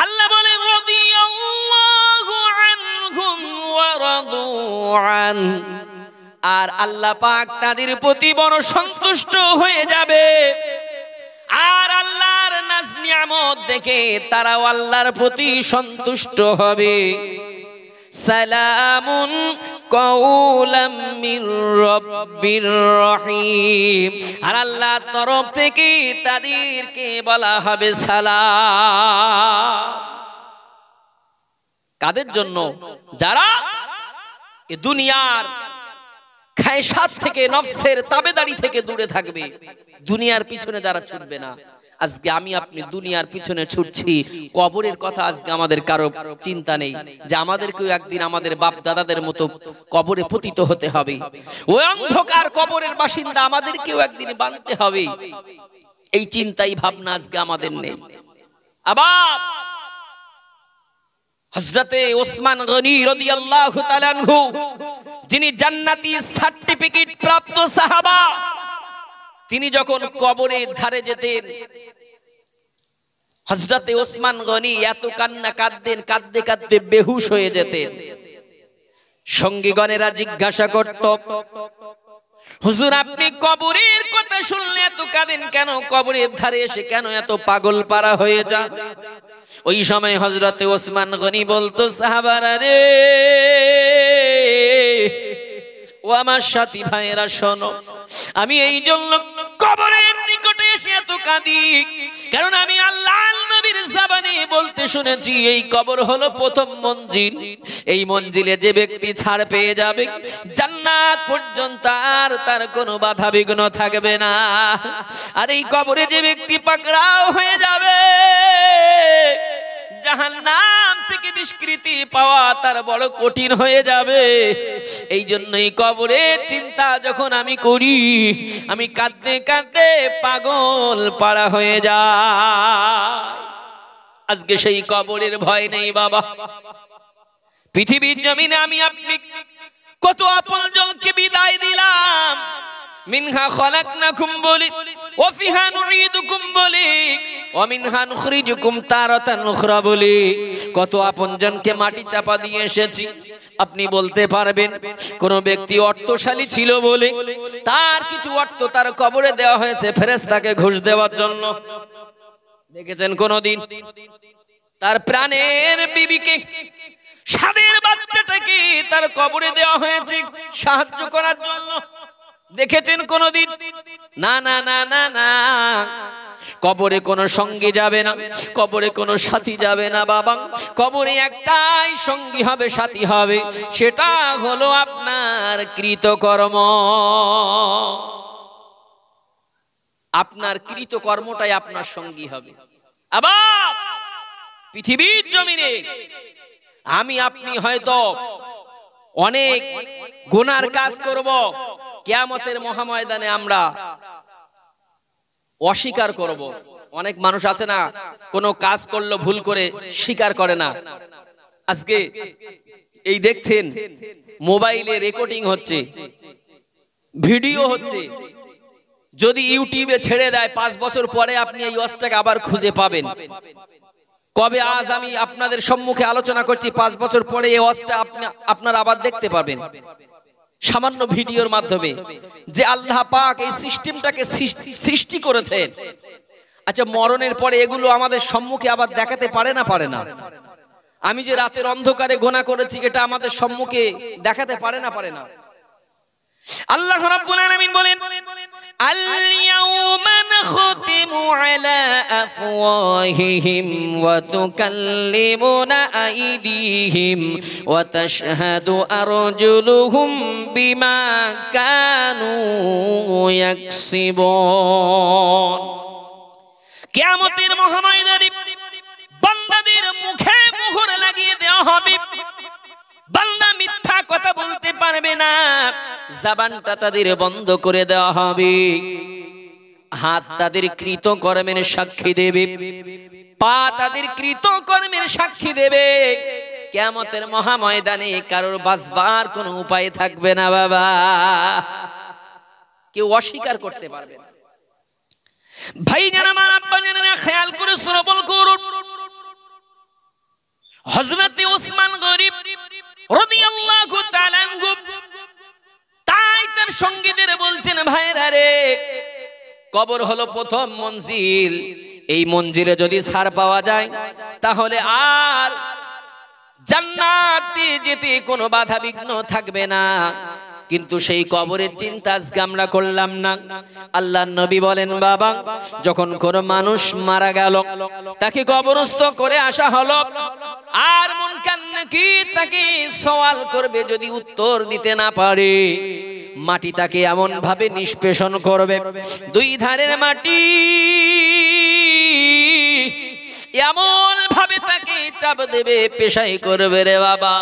আল্লাহ বলেন রাদিয়াল্লাহু আনহুম ওয়া রাদু আন, আর আল্লাহ পাক তাদের প্রতি বড় সন্তুষ্ট হয়ে যাবে। আর আল্লাহর নাজ নিয়ামত দেখে তারাও আল্লাহর প্রতি সন্তুষ্ট হবে। সালামুন কাওলাম মির রাব্বির রহিম, আর আল্লাহর তরফ থেকে তাদেরকে বলা হবে সালাম। কাদের জন্য? যারা এই দুনিয়ার খায়সাত থেকে, নফসের তাবেদারি থেকে দূরে থাকবে, দুনিয়ার পিছনে যারা ছুটবে না। আজকে আমি আপনি দুনিয়ার পিছনে ছুটছি, কবরের কথা আজকে আমাদের কারো চিন্তা নেই যে আমাদেরকেও একদিন আমাদের বাপ দাদাদের মতো কবরে পতিত হতে হবে, ওই অন্ধকার কবরের বাসিন্দা আমাদেরকেও একদিন বানতে হবে। এই চিন্তাই ভাবনা আজকে আমাদের নেই। আবার হযরতে ওসমান গনি রাদিয়াল্লাহু তাআলা আনহু, যিনি জান্নাতি সার্টিফিকেট প্রাপ্ত সাহাবা, তিনি যখন কবরের ধারে যেতেন, হযরতে ওসমান গনি এত কান্না কাঁদতেন, কাঁদতে কাঁদতে বেহুশ হয়ে যেতেন। সঙ্গীগণেরা জিজ্ঞাসা করত, হুজুর আপনি কবরের কথা শুনলে এত কাঁদেন কেন? কবরের ধারে এসে কেন এত পাগল পারা হয়ে যান? ওই সময় হযরতে ওসমান গনি বলতো, সাহাবারা রে, ও আমার সাথী ভাইয়েরা শোনো, আমি এই জন্য কবরের নিকটে এসে এত কাঁদি, কারণ আমি আল্লাহর নবীর জবানে বলতে শুনেছি এই কবর হলো প্রথম মঞ্জিল। এই মঞ্জিলে যে ব্যক্তি ছাড় পেয়ে যাবে, জান্নাত পর্যন্ত আর তার কোনো বাধা বিঘ্ন থাকবে না। আর এই কবরে যে ব্যক্তি পাকড়াও হয়ে যাবে, জাহান্নাম থেকে নিষ্কৃতি পাওয়া তার বড় কঠিন হয়ে যাবে। এই জন্যই কবরের চিন্তা যখন আমি করি, আমি কাঁদতে কাঁদতে পাগল পাড়া হয়ে যায়। আজকে সেই কবরের ভয় নেই বাবা। পৃথিবীর জমিনে আমি আপনি কত আপনজনকে বিদায় দিলাম, মিনহা খলাকনাকুম বলি, ওয়া ফিহা নুঈদুকুম বলি, ওয়া মিনহা নুখরিজুকুম তারাতান উখরা বলি। কত আপনজনকে মাটি চাপা দিয়ে এসেছি। আপনি বলতে পারবেন কোন ব্যক্তি অর্থশালী ছিল বলে তার কিছু অর্থ তার কবরে দেওয়া হয়েছে ফেরেশতাকে ঘুষ দেওয়ার জন্য? দেখেছেন কোনদিন? তার প্রাণের বিবিকে, সাদের বাচ্চাটাকে তার কবরে দেওয়া হয়েছে সাহায্য করার জন্য? দেখেছেন কোনদিন? না না না না না। কবরে কোনো সঙ্গী যাবে না, কবরে কোনো সাথী যাবে না বাবা। কবরে একটাই সঙ্গী হবে, সাথী হবে, সেটা হলো আপনার কৃতকর্ম। আপনার কৃতকর্মটাই আপনার সঙ্গী হবে। আবার পৃথিবীর জমিনে আমি আপনি হয়তো অনেক গুনার কাজ করব, কিয়ামতের মহাময়দানে আমরা অস্বীকার করব। অনেক মানুষ আছে না, কোনো কাজ করলো ভুল করে স্বীকার করে না। আজকে এই দেখছেন মোবাইলে রেকর্ডিং হচ্ছে, ভিডিও হচ্ছে, যদি ইউটিউবে ছেড়ে দেয় 5 বছর পরে আপনি এই ওয়াজটাকে আবার খুঁজে পাবেন। কবে আজ আমি আপনাদের সম্মুখে আলোচনা করছি, 5 বছর পরে এই ওয়াজটা আপনারা আবার দেখতে পাবেন সামান্য ভিডিওর মাধ্যমে। যে আল্লাহ পাক এই সিস্টেমটাকে সৃষ্টি করেছেন, আচ্ছা মরণের পরে এগুলো আমাদের সম্মুখে আবার দেখাতে পারে না? পারে না। আমি যে রাতের অন্ধকারে গুনাহ করেছি এটা আমাদের সম্মুখে দেখাতে পারে না? পারে না। আল্লাহ রাব্বুল আলামিন বলেন, আল-ইয়াওমা নাখতিমু আলা আফওয়াহিহিম ওয়া তুকাল্লিমুনা আইদিহিম ওয়া তাশহাদু আরজুলুহুম বিমা কানু ইয়াকসিবুন। কিয়ামতের মহাময়দানে বান্দাদের মুখে মোহর লাগিয়ে দেওয়া হবে। বান্দা মিথ্যা কথা বলতে পারবে না, জবানটা তাদের বন্ধ করে দেওয়া হবে। হাত তাদের কৃতকর্মের সাক্ষী দেবে, পা তাদের কৃতকর্মের সাক্ষী দেবে। কিয়ামতের মহাময়দানে কারোর বাঁচবার কোনো উপায় থাকবে না বাবা, কেউ অস্বীকার করতে পারবে না। ভাই জানা আমার আব্বা জানা খেয়াল করে শ্রবণ করুন। হযরত ওসমান গরীব রাদিয়াল্লাহু তাআলা আনহু তাই তার সঙ্গীদের বলছেন, ভাইরা রে, কবর হলো প্রথম মঞ্জিল। এই মঞ্জিলে যদি ছাড় পাওয়া যায় তাহলে আর জান্নাতে যেতে কোনো বাধা বিঘ্ন থাকবে না। কিন্তু সেই কবরের চিন্তা আজকে আমরা করলাম না। আল্লাহর নবী বলেন, বাবা যখন কোনো মানুষ মারা গেল, তাকে কবরস্থ করে আসা হলো, আর মুনকার নাকির তাকে সওয়াল করবে, যদি উত্তর দিতে না পারে মাটি তাকে এমন ভাবে নিষ্পেষণ করবে, দুই ধারের মাটি এমন ভাবে তাকে চাপ দেবে, পেশাই করবে রে বাবা।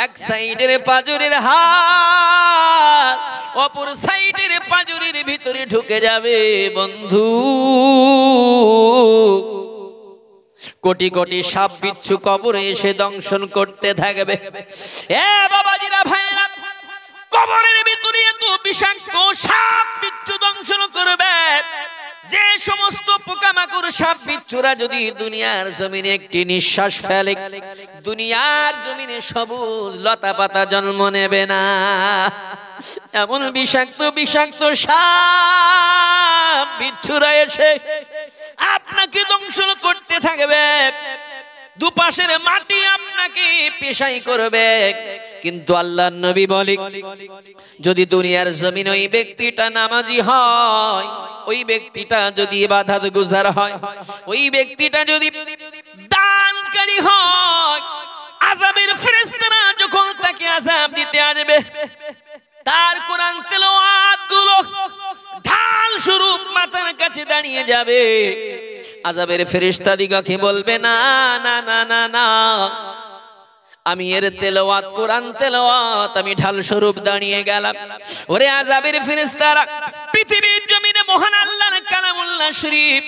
এক সাইডের পাজরের হাত অপর সাইডের পাজরের ভিতরে ঢুকে যাবে বন্ধু। কোটি কোটি সাপ বিচ্ছু কবরে এসে দংশন করতে থাকবে। এ বাবাজিরা, ভাইরা, কবরের ভিতরে এত বিষাক্ত সাপ বিচ্ছু দংশন করবে, যে সমস্ত পোকামাকড় সাপ বিচ্ছুরা যদি দুনিয়ার জমিনে একটি নিঃশ্বাস ফেলে, দুনিয়ার জমিনে সবুজ লতা পাতা জন্ম নেবে না। এমন বিষাক্ত বিষাক্ত সাপ বিচ্ছুরা এসে আপনাকে দংশন করতে থাকবে, দুপাশের মাটি আপনাকে পেশাই করবে। কিন্তু আল্লাহর নবী বলে, যদি দুনিয়ার জমিন ওই ব্যক্তিটা নামাজি হয়, ওই ব্যক্তিটা যদি ইবাদত গুজার হয়, ওই ব্যক্তিটা যদি দানকারী হয়, আযাবের ফেরেশতারা যখন তাকে আযাব দিতে আসবে, তার কোরআন তেলাওয়াত গুলো ঢাল স্বরূপ মাথার কাছে দাঁড়িয়ে যাবে। আযাবের ফেরেশতা দিগকে বলবে, না না না না না, আমি এর তেলাওয়াত, কোরআন তেলাওয়াত আমি ঢাল স্বরূপ দাঁড়িয়ে গেলাম। ওরে আযাবের ফেরেশতারা, পৃথিবীর জমিনে মহান আল্লাহর কালামুল্লাহ শরীফ